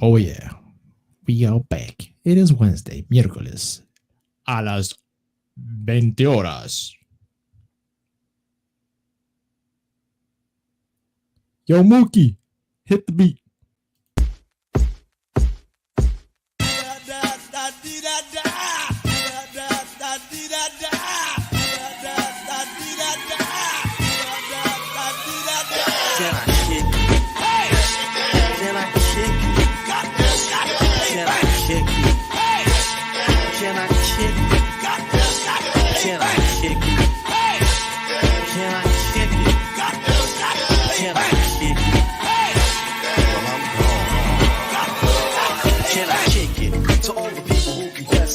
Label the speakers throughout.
Speaker 1: Oh yeah, we are back. It is Wednesday, miércoles, a las 20 horas. Yo, Mookie, hit the beat.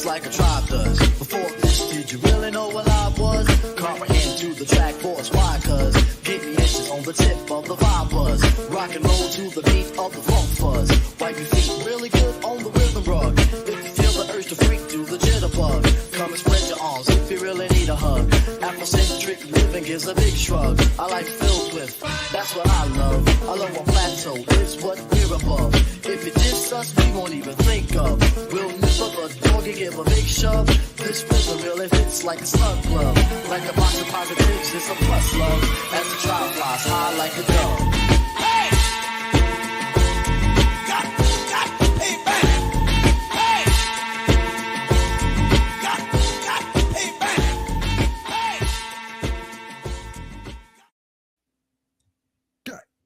Speaker 2: Like a tribe does. Before this, did you really know what I was? Comprehend to the track force, why? Cause give me inches on the tip of the vibe buzz. Rock and roll to the beat of the funk fuzz. Wipe your feet really good on the rhythm rug. If you feel the urge to freak, do the jitterbug. Come and spread your arms if you really need a hug. Afrocentric living gives a big shrug. I like filled with, that's what I love. I love a plateau, it's what we're above. If it diss us, we won't even think of. We'll nipple a dog and give a big shove. This rhythm really fits like a slug glove. Like a box of positives, it's a plus love. As the trial flies high like a dove. Hey! Hey, bang! Hey! Hey, bang! Hey!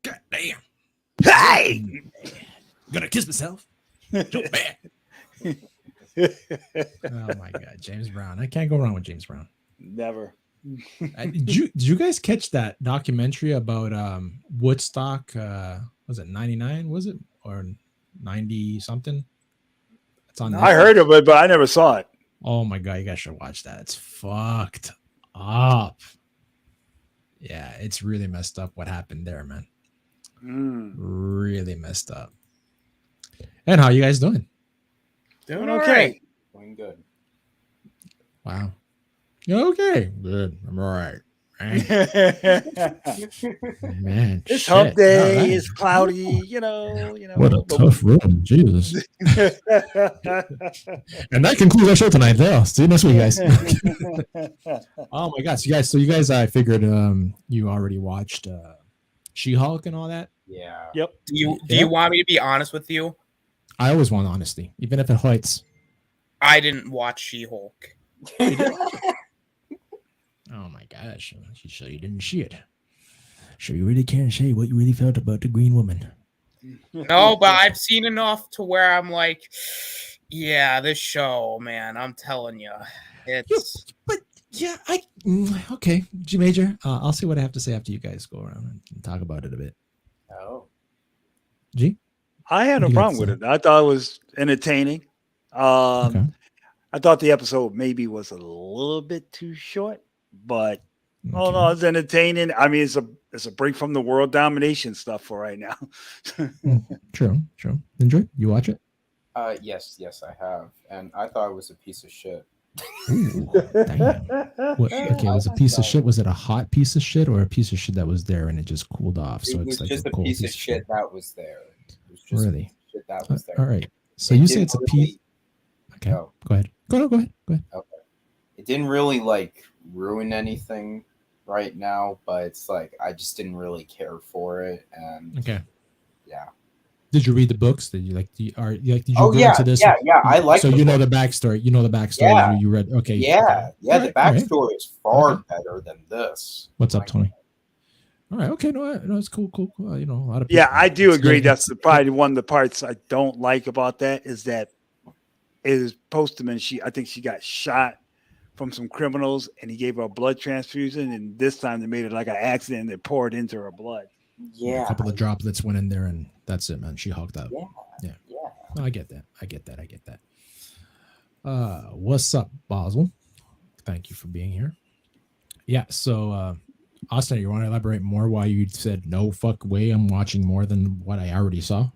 Speaker 1: God damn.
Speaker 3: Hey!
Speaker 1: Gonna kiss myself. So bad. Oh my God, James Brown. I can't go wrong with James Brown.
Speaker 3: Never.
Speaker 1: Did you guys catch that documentary about Woodstock? Was it 99? Was it or 90 something? It's on.
Speaker 3: I heard of it, but I never saw it.
Speaker 1: Oh my God, you guys should watch that. It's fucked up. Yeah, it's really messed up what happened there, man. Really messed up. And how you guys doing?
Speaker 3: Doing okay.
Speaker 4: Doing good.
Speaker 1: Wow. Okay. Good. I'm all right. Man,
Speaker 3: It's
Speaker 1: shit.
Speaker 3: hump day.
Speaker 1: All right.
Speaker 3: It's cloudy. You know.
Speaker 1: What a tough room, Jesus. And that concludes our show tonight. There. See you next week, guys. Oh my gosh, so you guys, I figured you already watched She-Hulk and all that.
Speaker 4: Yeah.
Speaker 3: Yep.
Speaker 5: Do you want me to be honest with you?
Speaker 1: I always want honesty, even if it hurts.
Speaker 5: I didn't watch She-Hulk.
Speaker 1: Oh my gosh, so you didn't see it. So you really can't say what you really felt about the Green Woman.
Speaker 5: No, but I've seen enough to where I'm like, yeah, this show, man, I'm telling you, it's.
Speaker 1: But yeah, okay, G Major. I'll see what I have to say after you guys go around and talk about it a bit.
Speaker 4: Oh.
Speaker 1: G.
Speaker 3: I had no problem with it. I thought it was entertaining.
Speaker 1: Okay.
Speaker 3: I thought the episode maybe was a little bit too short, but oh no, it's entertaining. I mean, it's a break from the world domination stuff for right now.
Speaker 1: True. Enjoy. You watch it?
Speaker 4: Yes, I have, and I thought it was a piece of shit.
Speaker 1: Ooh, damn. What, okay, it was a piece of shit. Was it a hot piece of shit or a piece of shit that was there and it just cooled off? So
Speaker 4: It was
Speaker 1: it's like
Speaker 4: just a
Speaker 1: cold
Speaker 4: piece of shit that was there. It was just
Speaker 1: really?
Speaker 4: a piece of shit that was there.
Speaker 1: All right. So you say it's a piece. Okay.
Speaker 4: No.
Speaker 1: Go ahead. Go ahead.
Speaker 4: Okay. It didn't really like ruin anything right now, but it's like I just didn't really care for it, and
Speaker 1: Okay.
Speaker 4: yeah.
Speaker 1: Did you read the books? Did you did you
Speaker 4: Oh
Speaker 1: go
Speaker 4: yeah,
Speaker 1: into this?
Speaker 4: yeah. I like.
Speaker 1: So you know the backstory. You know the backstory.
Speaker 4: Yeah.
Speaker 1: You read. Okay.
Speaker 4: Yeah.
Speaker 1: All
Speaker 4: The
Speaker 1: right, all right.
Speaker 4: backstory is far better than this.
Speaker 1: What's up, Tony? All right. Okay. No, it's cool. You know, a lot of people.
Speaker 3: Yeah, I do agree.
Speaker 1: It's-
Speaker 3: That's probably one of the parts I don't like about that is that is Postman. I think she got shot from some criminals, and he gave her a blood transfusion. And this time they made it like an accident. And they poured into her blood.
Speaker 4: Yeah.
Speaker 1: A couple of droplets went in there, and that's it, man. She hulked up.
Speaker 4: Yeah.
Speaker 1: No, I get that. What's up, Basel? Thank you for being here. Yeah. So, Austin, you want to elaborate more why you said no fuck way? I'm watching more than what I already saw.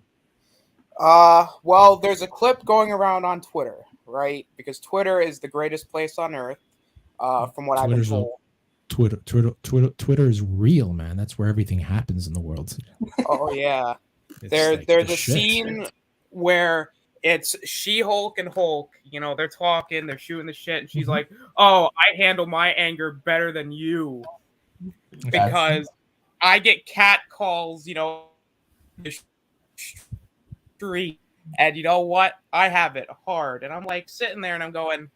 Speaker 5: Well, there's a clip going around on Twitter, right? Because Twitter is the greatest place on earth, from what I've been told.
Speaker 1: Twitter is real, man. That's where everything happens in the world.
Speaker 5: Oh yeah.
Speaker 1: It's
Speaker 5: There's
Speaker 1: like
Speaker 5: a
Speaker 1: shit.
Speaker 5: scene where it's She-Hulk and Hulk. You know, they're talking, they're shooting the shit, and she's
Speaker 1: Mhm.
Speaker 5: like, "Oh, I handle my anger better than you because I get cat calls, you know, the street, and you know what? I have it hard." And I'm like sitting there, and I'm going,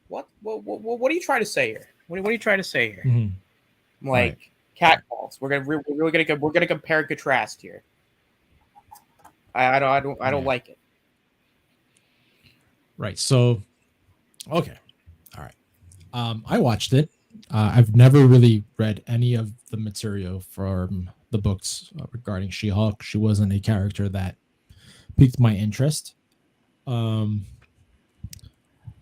Speaker 5: "What are you trying to say here? What are you trying to say here?"
Speaker 1: Mhm.
Speaker 5: I'm like,
Speaker 1: Right.
Speaker 5: cat calls. We're gonna compare and contrast here. I don't
Speaker 1: Yeah.
Speaker 5: like it.
Speaker 1: Right. So, okay. All right. I watched it. I've never really read any of the material from the books regarding She-Hulk. She wasn't a character that piqued my interest. Um,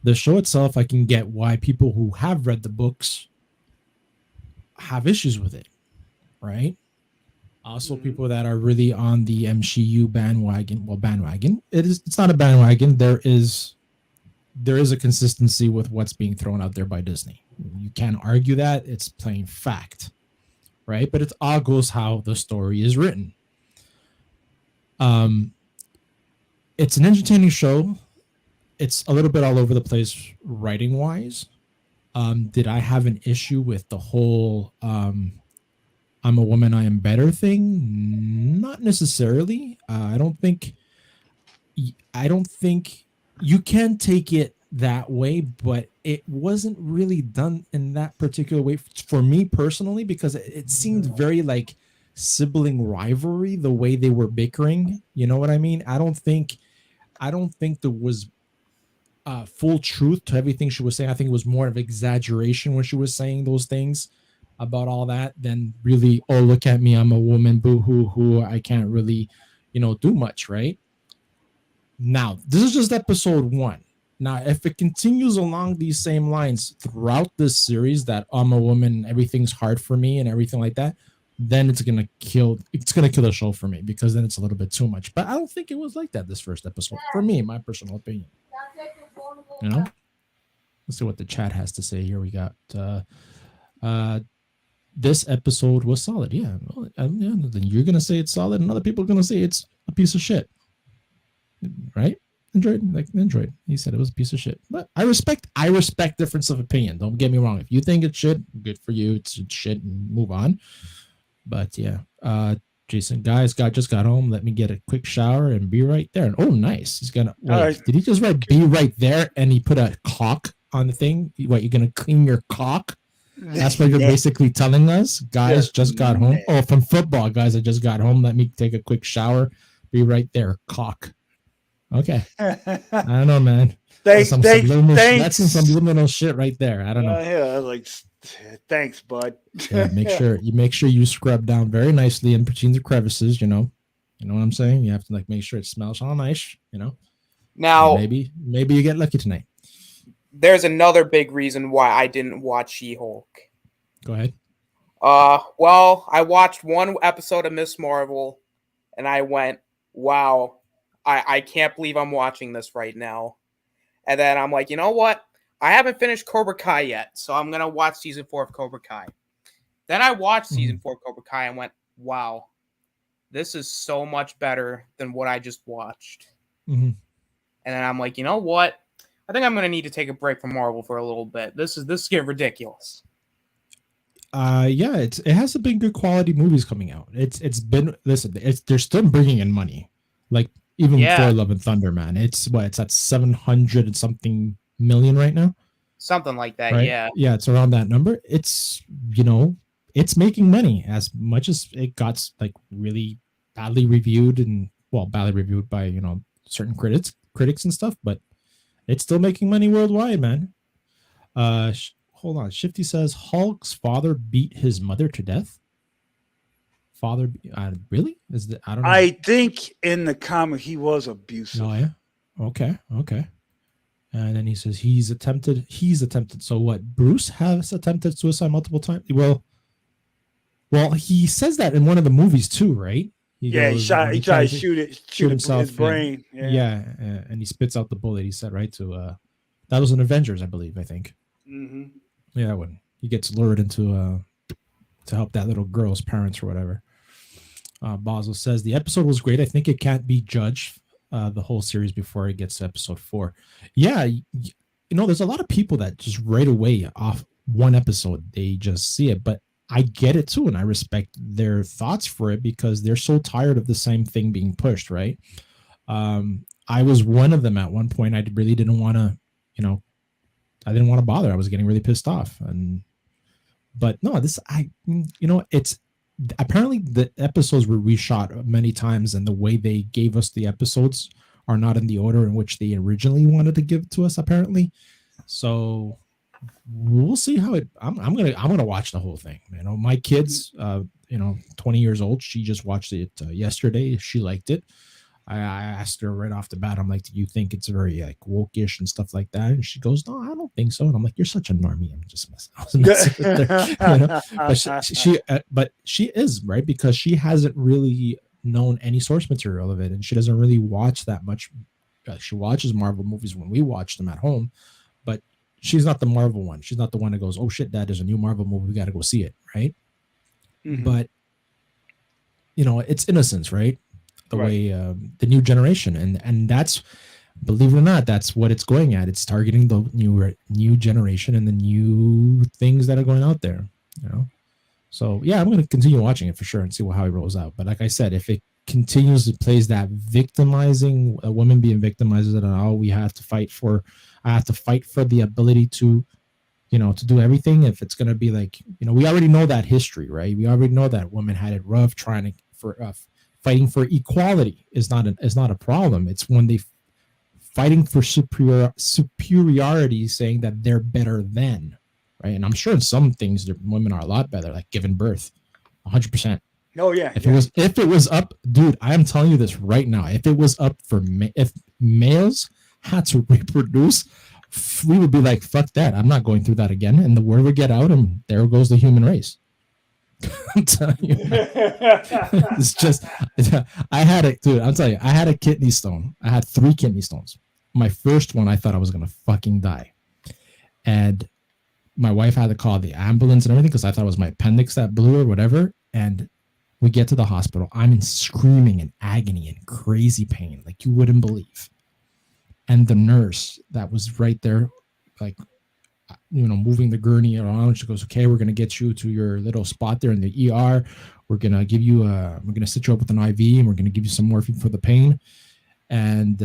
Speaker 1: the show itself, I can get why people who have read the books have issues with it, right? Also, people that are really on the MCU bandwagon. Well, bandwagon. It's not a bandwagon. There is a consistency with what's being thrown out there by Disney. You can't argue that. It's plain fact, right? But it all goes how the story is written. Um, it's an entertaining show. It's a little bit all over the place writing wise. Did I have an issue with the whole I'm a woman, I am better thing? Not necessarily. I don't think you can take it that way, but it wasn't really done in that particular way for me personally, because it seemed very like sibling rivalry the way they were bickering. You know what I mean? I don't think there was full truth to everything she was saying. I think it was more of exaggeration when she was saying those things about all that than really, oh, look at me, I'm a woman, boo hoo hoo, I can't really, do much, right? Now, this is just episode 1. Now, if it continues along these same lines throughout this series, that I'm a woman, everything's hard for me and everything like that, then it's gonna kill the show for me, because then it's a little bit too much. But I don't think it was like that this first episode, for me, my personal opinion. Let's see what the chat has to say here. We got this episode was solid. Yeah, then you're gonna say it's solid, and other people are gonna say it's a piece of shit, right? Enjoyed. He said it was a piece of shit, but I respect difference of opinion. Don't get me wrong. If you think it's shit, good for you. It's shit, and move on. But yeah, Jason, guys, just got home. Let me get a quick shower and be right there. And oh, nice. He's gonna wait. Did he just write "be right there" and he put a cock on the thing? What, you're gonna clean your cock? That's what you're basically telling us, guys. Just got home. Oh, from football, guys. I just got home. Let me take a quick shower. Be right there. Cock. Okay. I don't know, man.
Speaker 3: Thanks.
Speaker 1: That's some subliminal shit right there. I don't know.
Speaker 3: Yeah, like, thanks, bud.
Speaker 1: Yeah, make sure you scrub down very nicely in between the crevices. You know what I'm saying. You have to make sure it smells all nice.
Speaker 5: Now,
Speaker 1: maybe you get lucky tonight.
Speaker 5: There's another big reason why I didn't watch She-Hulk.
Speaker 1: Go ahead.
Speaker 5: Well, I watched one episode of Miss Marvel, and I went, wow, I can't believe I'm watching this right now. And then I'm like, you know what? I haven't finished Cobra Kai yet, so I'm going to watch season 4 of Cobra Kai. Then I watched season 4 of Cobra Kai and went, wow, this is so much better than what I just watched.
Speaker 1: Mm-hmm.
Speaker 5: And then I'm like, you know what? I think I'm going to need to take a break from Marvel for a little bit. This is getting ridiculous.
Speaker 1: Yeah, it has been good quality movies coming out. They're still bringing in money. Like even Thor: Love and Thunder, man. It's at 700 and something million right now.
Speaker 5: Something like that,
Speaker 1: right?
Speaker 5: Yeah.
Speaker 1: Yeah, it's around that number. It's it's making money, as much as it got really badly reviewed by certain critics and stuff, but it's still making money worldwide, man. Hold on. Shifty says Hulk's father beat his mother to death. Really? I don't know.
Speaker 3: I think in the comic he was abusive.
Speaker 1: Oh yeah. Okay. And then he says he's attempted. So what? Bruce has attempted suicide multiple times. Well, he says that in one of the movies too, right?
Speaker 3: He tried to shoot himself his brain.
Speaker 1: Yeah, and he spits out the bullet. He said, right, to that was an Avengers, I believe. I think.
Speaker 3: Mm-hmm.
Speaker 1: Yeah, when he gets lured into to help that little girl's parents or whatever. Basel says the episode was great. I think it can't be judged the whole series before it gets to episode 4. Yeah, there's a lot of people that just right away off one episode they just see it, but I get it too, and I respect their thoughts for it because they're so tired of the same thing being pushed, right? I was one of them at one point. I really didn't want to, I didn't want to bother. I was getting really pissed off, but no, it's apparently the episodes were reshot many times, and the way they gave us the episodes are not in the order in which they originally wanted to give to us, apparently. So we'll see how it. I'm gonna watch the whole thing. My kids, 20 years old. She just watched it yesterday. She liked it. I asked her right off the bat. I'm like, "Do you think it's very like woke-ish and stuff like that?" And she goes, "No, I don't think so." And I'm like, "You're such a normie." I'm just messing. I was messing with her, but she is right because she hasn't really known any source material of it, and she doesn't really watch that much. She watches Marvel movies when we watch them at home, but she's not the Marvel one. She's not the one that goes, "Oh shit, Dad, there's a new Marvel movie. We got to go see it." Right. Mm-hmm. But it's innocence, right? The way the new generation, and that's, believe it or not, that's what it's going at. It's targeting the new generation and the new things that are going out there. So yeah, I'm going to continue watching it for sure and see how it rolls out. But like I said, if it continues to plays that victimizing, a woman being victimized, and all we have to fight for, I have to fight for the ability to to do everything. If it's going to be like, we already know that history, right? We already know that women had it rough trying to fighting for equality is not a problem. It's when they fighting for superiority, saying that they're better than, right? And I'm sure in some things women are a lot better, like giving birth, 100%.
Speaker 3: Oh yeah.
Speaker 1: If it was up, dude, I am telling you this right now. If it was up for if males had to reproduce, we would be like, fuck that. I'm not going through that again. And the word would get out, and there goes the human race. I'm telling you, it's just, I had it, dude. I'm telling you, I had a kidney stone. I had 3 kidney stones. My first one, I thought I was gonna fucking die, and my wife had to call the ambulance and everything because I thought it was my appendix that blew or whatever. And we get to the hospital. I'm in screaming and agony and crazy pain, like you wouldn't believe. And the nurse that was right there, like, moving the gurney around, she goes, "Okay, we're going to get you to your little spot there in the ER. We're going to give you we're going to sit you up with an IV, and we're going to give you some morphine for the pain." And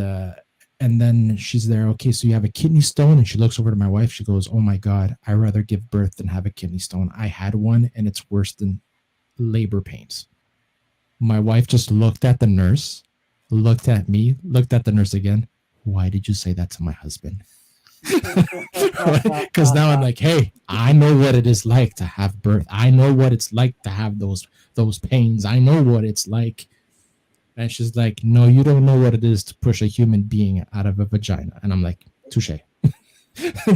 Speaker 1: then she's there. "Okay, so you have a kidney stone." And she looks over to my wife. She goes, "Oh my God, I'd rather give birth than have a kidney stone. I had one, and it's worse than labor pains." My wife just looked at the nurse, looked at me, looked at the nurse again. "Why did you say that to my husband?" Because now I'm like, hey, I know what it is like to have birth. I know what it's like to have those pains. I know what it's like. And she's like, "No, you don't know what it is to push a human being out of a vagina." And I'm like, touche.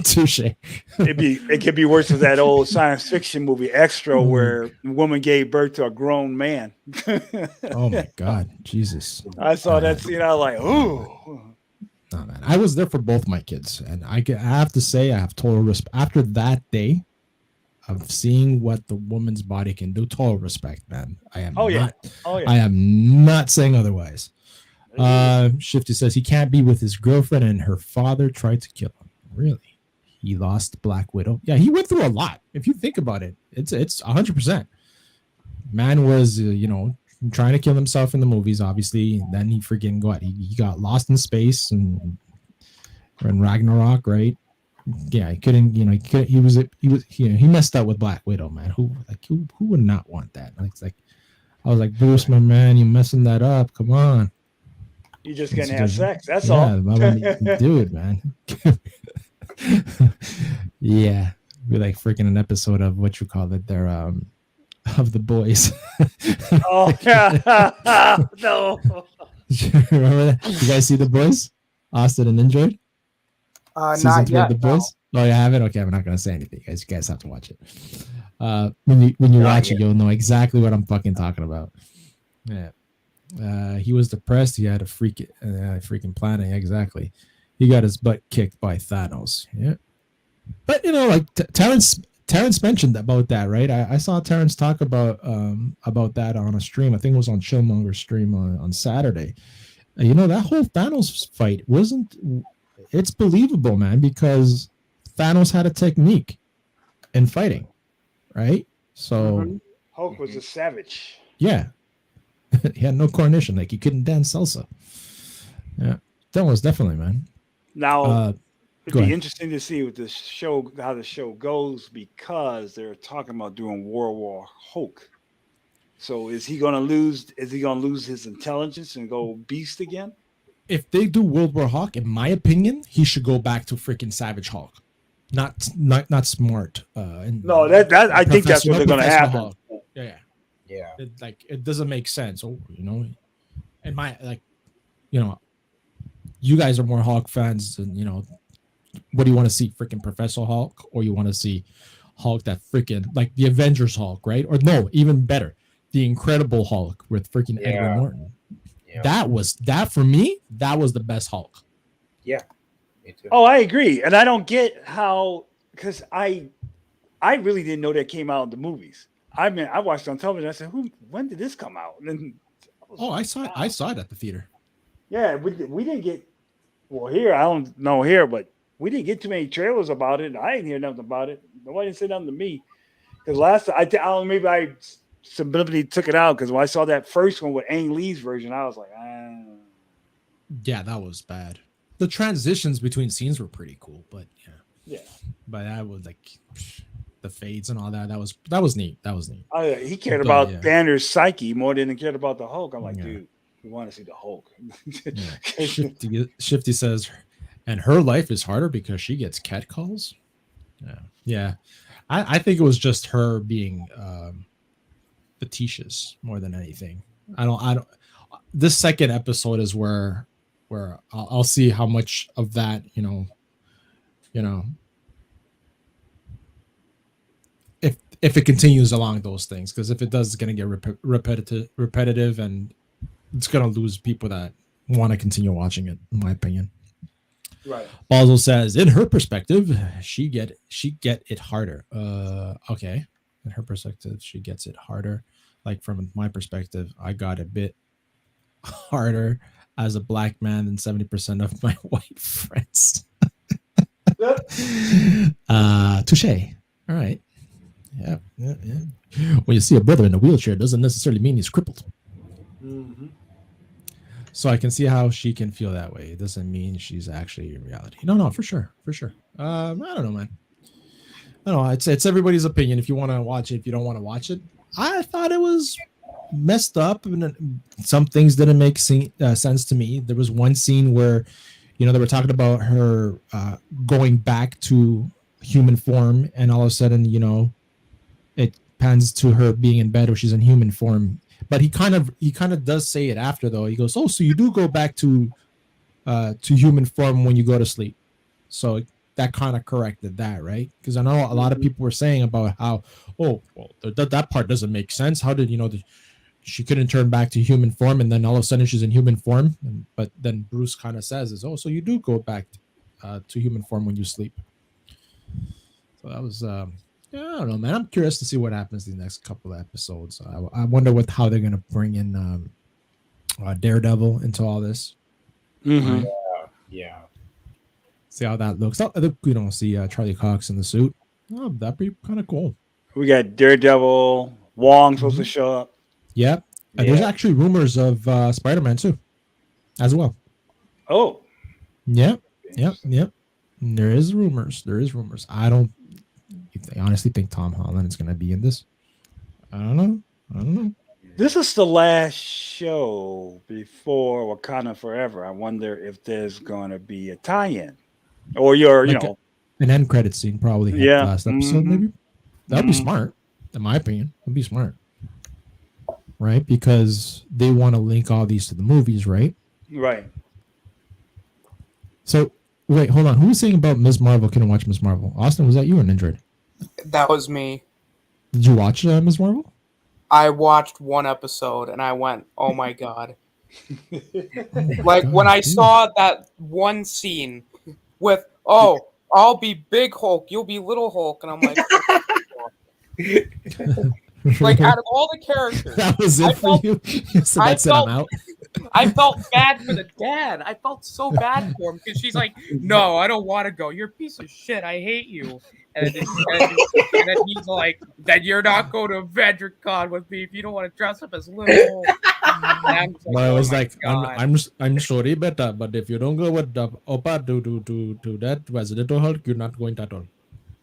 Speaker 1: Touche.
Speaker 3: It could be worse than that old science fiction movie Extra, where a woman gave birth to a grown man.
Speaker 1: Oh my God, Jesus!
Speaker 3: I saw that scene. I was like, ooh.
Speaker 1: No, man. I was there for both my kids, and I have to say I have total respect. After that day of seeing what the woman's body can do, total respect, man. I am I am not saying otherwise. Shifty says he can't be with his girlfriend, and her father tried to kill him. Really? He lost Black Widow. Yeah, he went through a lot. If you think about it, it's 100%. Man was trying to kill himself in the movies, obviously. And then he he got lost in space and Ragnarok, right? Yeah, he couldn't. He messed up with Black Widow, man. Who would not want that? It's like, I was like, Bruce, my man, you messing that up? Come on.
Speaker 3: You just gonna have sex. That's all.
Speaker 1: Dude, man. Yeah, be like freaking an episode of what you call it there, of The Boys.
Speaker 3: Oh yeah. No.
Speaker 1: Remember that? You guys see The Boys? Austin and Android?
Speaker 5: Not yet.
Speaker 1: The Boys? No. Oh, you have it? Okay, I'm not gonna say anything, guys. You guys have to watch it. When you watch it, you'll know exactly what I'm fucking talking about. Yeah. He was depressed. He had a freaking planet. Yeah, exactly. He got his butt kicked by Thanos. Yeah. But Terrence Terrence mentioned about that, right? I saw Terrence talk about that on a stream. I think it was on Chillmonger's stream on Saturday. You know, that whole Thanos fight it's believable, man, because Thanos had a technique in fighting, right? So
Speaker 3: Hulk was a savage.
Speaker 1: yeah, he had no coordination, like he couldn't dance salsa. Yeah, that was definitely, man.
Speaker 3: Now it'd
Speaker 1: go
Speaker 3: be
Speaker 1: ahead.
Speaker 3: interesting to see what the show, how the show goes, because they're talking about doing World War Hulk. So is he going to lose? Is he going to lose his intelligence and go beast again?
Speaker 1: If they do World War Hulk, in my opinion, he should go back to freaking Savage Hulk, not smart.
Speaker 3: No, that I think that's what they're going to happen.
Speaker 1: Hulk. Yeah. It doesn't make sense. Oh, you know, and you guys are more Hulk fans than, you know. What do you want to see? Freaking Professor Hulk, or you want to see Hulk that freaking like the Avengers Hulk, right? Or no, even better, the Incredible Hulk with freaking Edward Norton. Yeah. That for me, that was the best Hulk.
Speaker 4: Yeah, me too.
Speaker 3: Oh, I agree, and I don't get how, because I really didn't know that came out in the movies. I mean, I watched it on television. I said, when did this come out? And then
Speaker 1: I saw it at the theater.
Speaker 3: Yeah, we didn't get, well, here I don't know here, but we didn't get too many trailers about it. I didn't hear nothing about it. Nobody didn't say nothing to me. Because last time, I don't know, maybe I subliminally took it out, because when I saw that first one with Ang Lee's version, I was like,
Speaker 1: Yeah, that was bad. The transitions between scenes were pretty cool, but
Speaker 3: yeah.
Speaker 1: But that was like the fades and all that. That was neat. That was neat.
Speaker 3: He cared about Banner's psyche more than he cared about the Hulk. I'm like, dude, we want to see the Hulk.
Speaker 1: Shifty says, and her life is harder because she gets catcalls. Yeah. I think it was just her being facetious more than anything. I don't. This second episode is where I'll see how much of that, you know, if it continues along those things, because if it does, it's going to get repetitive, and it's going to lose people that want to continue watching it, in my opinion.
Speaker 3: Right.
Speaker 1: Basel says, in her perspective, she get it harder. Okay. In her perspective, she gets it harder. Like from my perspective, I got a bit harder as a black man than 70% of my white friends. Touche. All right. Yeah. When you see a brother in a wheelchair, it doesn't necessarily mean he's crippled.
Speaker 3: Mm-hmm.
Speaker 1: So I can see how she can feel that way. It doesn't mean she's actually in reality. No, for sure. I don't know, man. I don't know. It's everybody's opinion. If you want to watch it, if you don't want to watch it, I thought it was messed up, and some things didn't make sense to me. There was one scene where, you know, they were talking about her going back to human form, and all of a sudden, you know, it pans to her being in bed where she's in human form. But he kind of does say it after, though. He goes, "Oh, so you do go back to human form when you go to sleep." So that kind of corrected that, right? Because I know a lot of people were saying about how, oh, well, that part doesn't make sense. How did, you know, she couldn't turn back to human form, and then all of a sudden she's in human form? But then Bruce kind of says, "Oh, so you do go back to human form when you sleep." So that was, I don't know, man. I'm curious to see what happens in the next couple of episodes. I wonder how they're gonna bring in Daredevil into all this.
Speaker 3: Mm-hmm.
Speaker 4: Yeah.
Speaker 1: See how that looks. We don't see Charlie Cox in the suit. Oh, that'd be kind of cool.
Speaker 3: We got Daredevil, Wong supposed to show up.
Speaker 1: Yep. And there's actually rumors of Spider-Man too, as well.
Speaker 3: Oh.
Speaker 1: Yep. There is rumors. I honestly think Tom Holland is going to be in this. I don't know.
Speaker 3: This is the last show before Wakanda Forever. I wonder if there's going to be a tie-in, or
Speaker 1: an end credit scene, probably.
Speaker 3: Yeah.
Speaker 1: Last episode, maybe. That'd be smart, in my opinion. It'd be smart, right? Because they want to link all these to the movies, right?
Speaker 3: Right.
Speaker 1: So wait, hold on. Who was saying about Ms. Marvel? Couldn't watch Ms. Marvel. Austin, was that you or Nindred?
Speaker 5: That was me.
Speaker 1: Did you watch Ms. Marvel?
Speaker 5: I watched one episode and I went, "Oh my god!"
Speaker 1: Like
Speaker 5: when I saw that one scene with, "Oh, I'll be Big Hulk, you'll be Little Hulk," and I'm like, Like out of all the characters,
Speaker 1: that was it for you. So that's it. I'm out.
Speaker 5: I felt bad for the dad. I felt so bad for him because she's like, "No, I don't want to go. You're a piece of shit. I hate you." And then he's like, "Then you're not going to VentureCon with me if you don't want to dress up as little."
Speaker 1: But I was like,
Speaker 5: God.
Speaker 1: I'm sorry, but if you don't go with the Opa to that Resident Hulk, you're not going at all.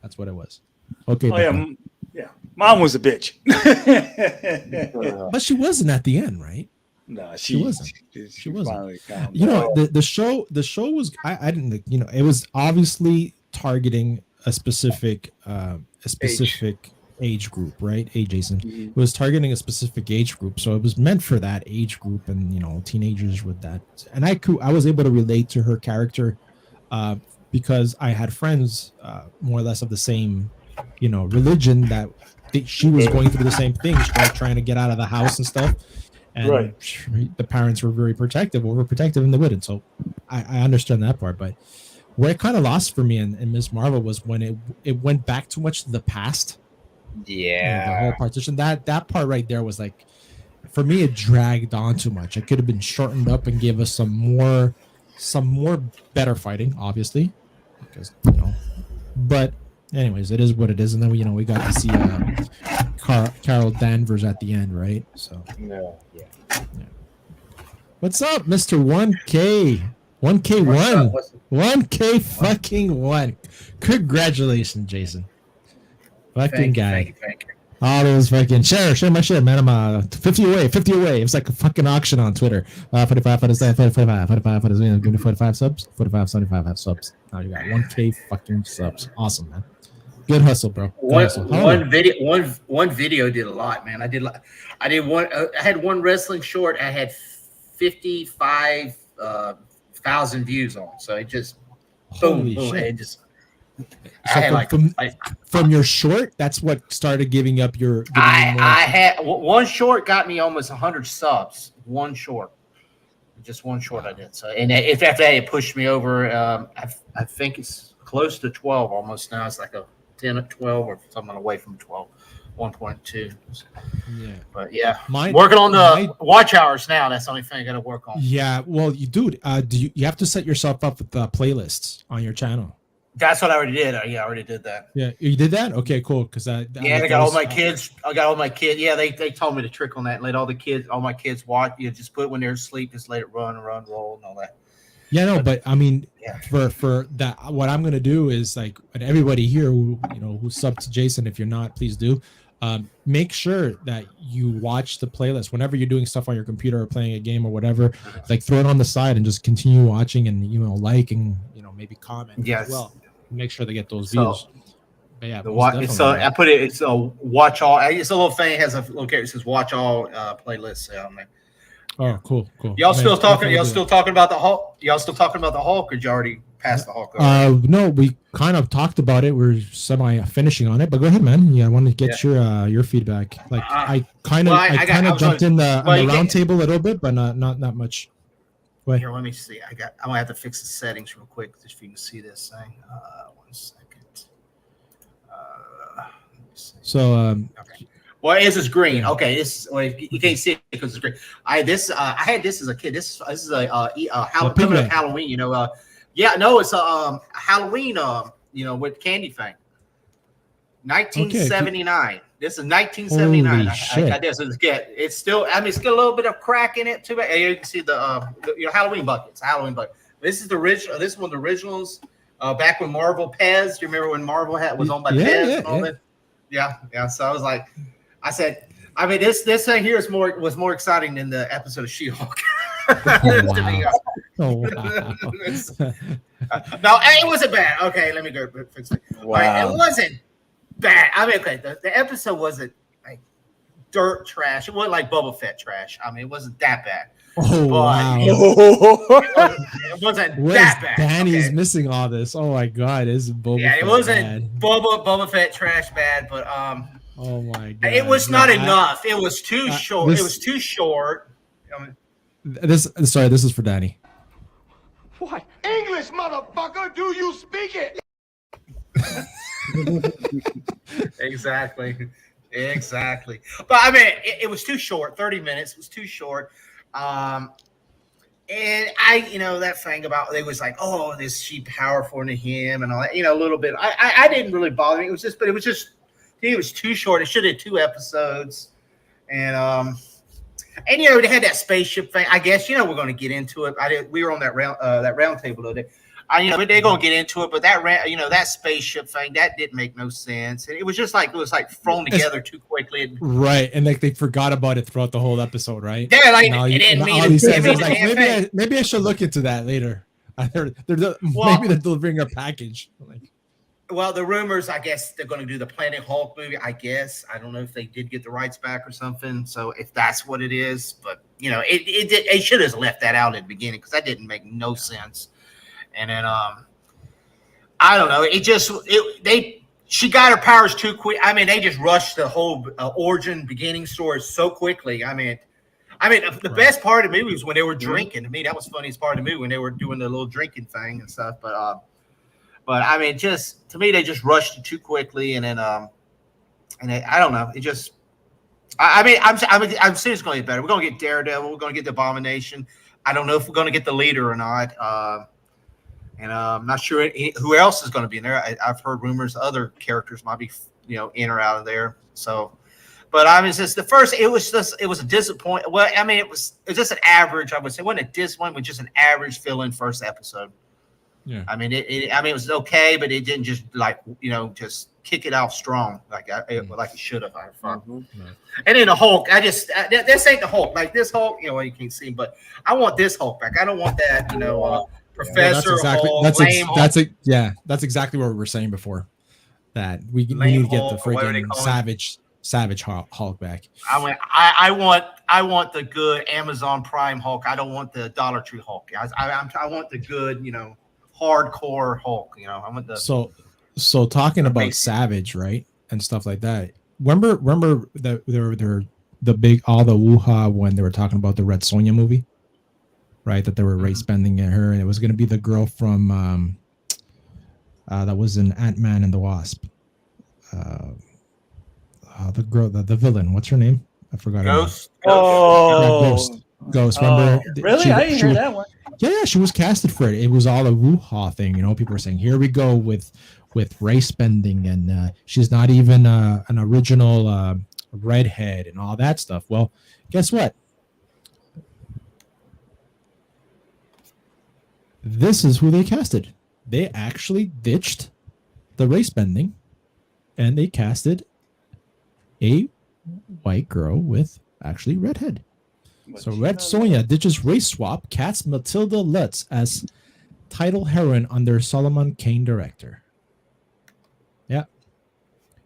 Speaker 1: That's what it was. Okay.
Speaker 3: Oh yeah. Mom was a bitch.
Speaker 1: But she wasn't at the end, right?
Speaker 3: No,
Speaker 1: She wasn't.
Speaker 3: She wasn't.
Speaker 1: You know, the show was I didn't, you know, it was obviously targeting a specific age group, right? Hey, Jason.
Speaker 3: Mhm.
Speaker 1: It was targeting a specific age group, so it was meant for that age group, and you know, teenagers with that. And I was able to relate to her character because I had friends more or less of the same, you know, religion that she was going through the same things, like trying to get out of the house and stuff. And
Speaker 3: Right.
Speaker 1: the parents were very overprotective, and they wouldn't. So I understand that part. But where it kind of lost for me in Ms. Marvel was when it went back too much to the past. You know, the whole partition. That part right there was like, for me, it dragged on too much. It could have been shortened up and give us some more better fighting, obviously, because you know. But anyways, it is what it is, and then we got to see Carol Danvers at the end, right? So
Speaker 4: Yeah.
Speaker 1: what's up, Mr. 1K? 1K1. 1K fucking 1. Congratulations, Jason. Fucking guy.
Speaker 6: Thank you.
Speaker 1: All those fucking share my shit, man. I'm 50 away. It was like a fucking auction on Twitter. 45 for the 45 for the give me 45 subs. 45, 75 have subs. Now you got 1K fucking subs. Awesome, man. Good hustle, bro.
Speaker 6: One video did a lot, man. I had one wrestling short. I had 55,000 views on. So it just
Speaker 1: Holy
Speaker 6: boom.
Speaker 1: shit.
Speaker 6: It just
Speaker 1: from your short, that's what started giving up your.
Speaker 6: I had one short got me almost 100 subs. One short, just one short I did. So and if after that it pushed me over, I think it's close to 12 almost now. It's like a 10 or 12 or something away from 12, 1.2.
Speaker 1: Yeah,
Speaker 6: but yeah,
Speaker 1: working
Speaker 6: on the watch hours now. That's the only thing I got to work on.
Speaker 1: Yeah, well, do you have to set yourself up with the playlists on your channel?
Speaker 6: That's what I already did. I already did that.
Speaker 1: Yeah, you did that? Okay, cool. Because I
Speaker 6: got all my kids. I got all my kids. Yeah, they told me to trick on that and let all my kids watch. You just put it when they're asleep, just let it run, roll, and all that.
Speaker 1: Yeah, no, but I mean, for that, what I'm gonna do is like, and everybody here who subbed to Jason, if you're not, please do. Make sure that you watch the playlist whenever you're doing stuff on your computer or playing a game or whatever. Like, throw it on the side and just continue watching and like and maybe comment as well. Make sure they get those views. But yeah,
Speaker 6: I put it. It's a watch all. It's a little thing. It has a locator. It says watch all playlists on there.
Speaker 1: Oh, cool.
Speaker 6: Y'all still talking about the Hulk? Y'all still talking about the Hulk, or did you already pass the Hulk?
Speaker 1: No, we kind of talked about it. We're semi finishing on it, but go ahead, man. Yeah, I want to get your feedback. Like, I kind of jumped in the round table a little bit, but not much.
Speaker 6: Here, let me see. I'm gonna have to fix the settings real quick just so you can see this thing. 1 second. Let me see.
Speaker 1: So
Speaker 6: okay. Well, this is green. Okay, you can't see it because it's green. I had this as a kid. This is a coming up Halloween. It's a Halloween. With candy thing. 1979. Okay. This is 1979. I got this as a kid. It's still. It's got a little bit of crack in it too. And you can see the Halloween buckets. Halloween bucket. This is the original. This is one of the originals. Back when Marvel Pez. Do you remember when Marvel was owned by Pez and all that? Yeah. So I said, this thing here was more exciting than the episode of She-Hulk.
Speaker 1: Wow.
Speaker 6: No, it wasn't bad. Okay, let me go fix it.
Speaker 3: Wow.
Speaker 6: Right, it wasn't bad. The episode wasn't like dirt trash. It wasn't like Boba Fett trash. It wasn't that bad.
Speaker 1: Oh, wow.
Speaker 6: It wasn't that bad.
Speaker 1: Danny's missing all this. Oh my God, is Boba Fett
Speaker 6: it wasn't
Speaker 1: bad.
Speaker 6: Boba Fett trash bad, but
Speaker 1: oh my God,
Speaker 6: it was not enough. It was too short. It was too short.
Speaker 1: This is for Danny.
Speaker 7: What English, motherfucker? Do you speak it?
Speaker 6: Exactly. Exactly. But I mean, it was too short. 30 minutes was too short. And that thing about they was like, oh, is she powerful than him and all that, a little bit. I didn't really bother me. It was just it was too short. It should have had 2 episodes. And they had that spaceship thing. I guess we're going to get into it. We were on that round table the other day. But they're going to get into it. But that spaceship thing that didn't make no sense. And it was just like thrown together too quickly.
Speaker 1: Right, and like they forgot about it throughout the whole episode, right?
Speaker 6: Yeah, like
Speaker 1: all
Speaker 6: it didn't mean
Speaker 1: he says
Speaker 6: it.
Speaker 1: is like maybe I should look into that later. Maybe they're delivering a package.
Speaker 6: Well, the rumors, I guess they're going to do the Planet Hulk movie. I guess I don't know if they did get the rights back or something. So if that's what it is, but it should have left that out at the beginning because that didn't make no sense. And then I don't know. She got her powers too quick. I mean, they just rushed the whole origin beginning story so quickly. I mean, the best part of the movie was when they were drinking. To me, that was the funniest part of the movie when they were doing the little drinking thing and stuff. But I mean, just to me, they just rushed it too quickly, and then I don't know. It just, I'm serious. It's going to get better. We're going to get Daredevil. We're going to get the Abomination. I don't know if we're going to get the leader or not. And I'm not sure who else is going to be in there. I've heard rumors other characters might be, in or out of there. So, but I mean, it's just the first. It was a disappointment. Well, I mean, it was just an average. I would say, wasn't a disappointment, but just an average fill-in first episode.
Speaker 1: Yeah.
Speaker 6: I mean, it was okay, but it didn't just just kick it off strong like it should have. I thought. Mm-hmm. And then the Hulk, this ain't the Hulk. Like this Hulk, you can't see him, but I want this Hulk back. I don't want that, Professor Hulk.
Speaker 1: That's exactly what we were saying before. That we need to get the freaking savage Hulk back.
Speaker 6: I want the good Amazon Prime Hulk. I don't want the Dollar Tree Hulk. I want the good, hardcore Hulk. I want the
Speaker 1: so talking about Savage, right, and stuff like that. Remember that they're the big all the woo-ha when they were talking about the Red Sonja movie, right? That they were race bending at her, and it was going to be the girl from that was in Ant-Man and the Wasp. The girl, the villain. What's her name? I forgot.
Speaker 6: Ghost.
Speaker 1: Ghost. Remember?
Speaker 8: Really? I didn't hear that one.
Speaker 1: Yeah, she was casted for it. It was all a woo-ha thing, People were saying, "Here we go with race bending," and she's not even an original redhead and all that stuff. Well, guess what? This is who they casted. They actually ditched the race bending, and they casted a white girl with actually redhead. So Red Sonja ditches race swap, casts Matilda Lutz as title heroine under Solomon Kane director. Yeah.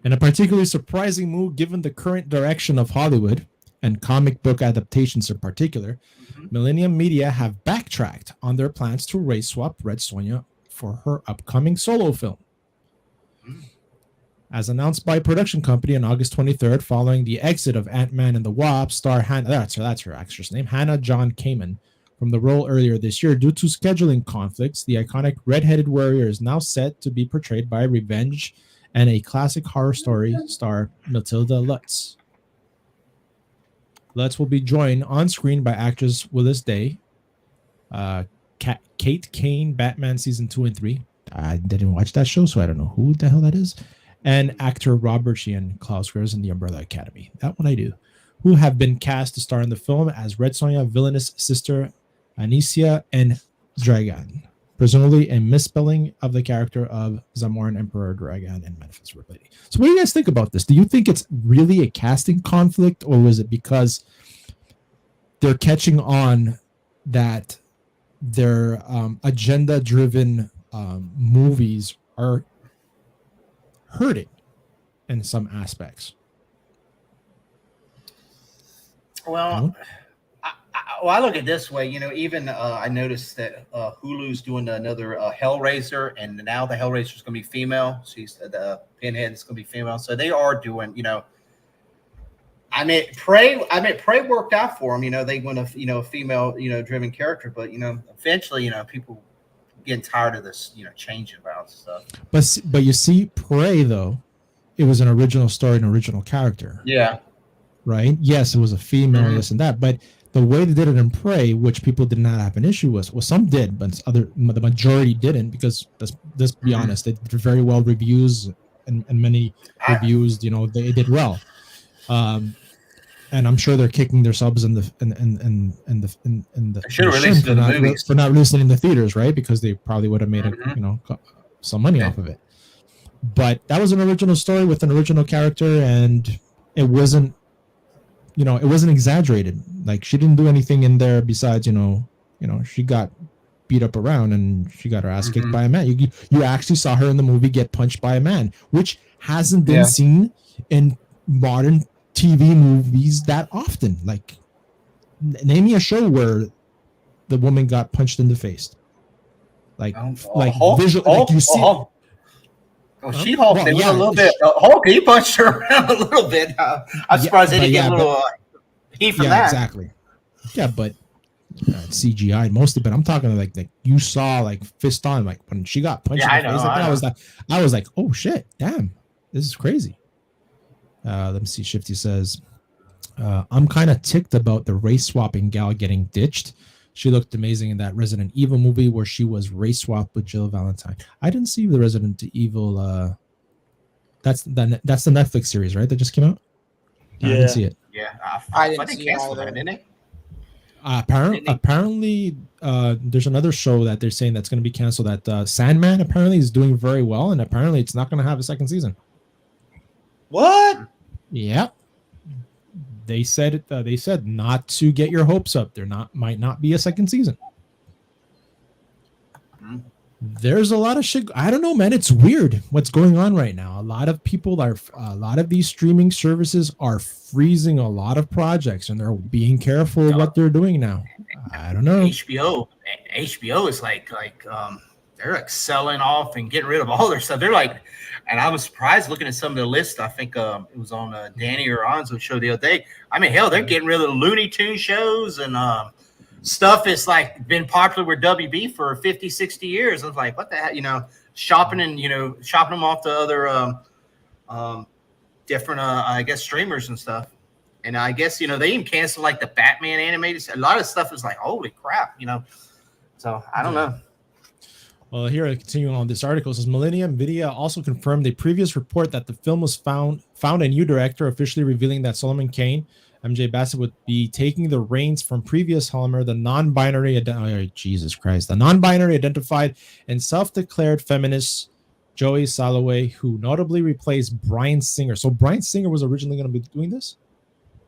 Speaker 1: And a particularly surprising move given the current direction of Hollywood and comic book adaptations in particular, Millennium Media have backtracked on their plans to race swap Red Sonja for her upcoming solo film. As announced by production company on August 23rd, following the exit of Ant-Man and the Wasp star that's her actress name, Hannah John Kamen, from the role earlier this year. Due to scheduling conflicts, the iconic red-headed warrior is now set to be portrayed by Revenge and a classic horror story star Matilda Lutz. Lutz will be joined on screen by actress Willis Day, Kate Kane, Batman season 2 and 3. I didn't watch that show, so I don't know who the hell that is. And actor Robert Sheehan, Klaus Gross in the Umbrella Academy. That one I do. Who have been cast to star in the film as Red Sonja, villainous sister Anicia and Dragan. Presumably a misspelling of the character of Zamoran Emperor Dragan in Memphis Rebellion. So what do you guys think about this? Do you think it's really a casting conflict, or was it because they're catching on that their agenda-driven movies are hurting in some aspects?
Speaker 6: Well, I look at it this way, even I noticed that Hulu's doing another Hellraiser, and now the Hellraiser is going to be female. She's the Pinhead is going to be female, so they are doing, Prey worked out for them. They want a female, driven character, but eventually, people getting tired of this, changing about stuff.
Speaker 1: But you see, Prey though, it was an original story, an original character.
Speaker 6: Yeah.
Speaker 1: Right? Yes, it was a female, this and that, but the way they did it in Prey, which people did not have an issue with, well, some did, but the majority didn't, because let's be honest, they did very well reviews, and many reviews, they did well, and I'm sure they're kicking their subs in the
Speaker 6: should have released it in the movies
Speaker 1: for not releasing it in the theaters, right? Because they probably would have made some money off of it. But that was an original story with an original character, and it wasn't. It wasn't exaggerated. Like, she didn't do anything in there besides, she got beat up around and she got her ass kicked by a man. You actually saw her in the movie get punched by a man, which hasn't been seen in modern TV movies that often. Like, name me a show where the woman got punched in the face. Visual, like you see.
Speaker 6: She-Hulk, they went a little bit. Hulk, he punched her around a little bit. I'm surprised they didn't get a little heat from that.
Speaker 1: Exactly. Yeah, but CGI mostly. But I'm talking like you saw like fist on, like when she got punched in the face. I was like, oh shit, damn, this is crazy. Let me see. Shifty says, I'm kind of ticked about the race swapping gal getting ditched. She looked amazing in that Resident Evil movie where she was race swapped with Jill Valentine. I didn't see the Resident Evil. That's the Netflix series, right? That just came out.
Speaker 3: Yeah.
Speaker 1: I didn't see it.
Speaker 6: Yeah,
Speaker 5: I didn't see
Speaker 6: cancel
Speaker 5: either.
Speaker 6: that, didn't they?
Speaker 1: Apparently, there's another show that they're saying that's going to be canceled. That Sandman apparently is doing very well, and apparently it's not going to have a second season.
Speaker 3: What?
Speaker 1: Yeah. They said it. They said not to get your hopes up. Might not be a second season. There's a lot of shit. I don't know, man. It's weird what's going on right now. A lot of these streaming services are freezing a lot of projects, and they're being careful what they're doing now. I don't know.
Speaker 6: HBO is like they're like selling off and getting rid of all their stuff. They're like, and I was surprised looking at some of the lists. I think it was on Danny Oranzo's show the other day. I mean, hell, they're getting rid of the Looney Tunes shows and stuff is like been popular with WB for 50, 60 years. I was like, what the heck, shopping them off to other different, I guess, streamers and stuff. And I guess, they even canceled like the Batman animated. A lot of stuff is like, holy crap, So I don't know.
Speaker 1: Well, here, continuing on this article, it says Millennium Video also confirmed a previous report that the film was found a new director, officially revealing that Solomon Kane, MJ Bassett, would be taking the reins from previous Helmer, the non-binary identified and self-declared feminist Joey Soloway, who notably replaced Bryan Singer. So Bryan Singer was originally going to be doing this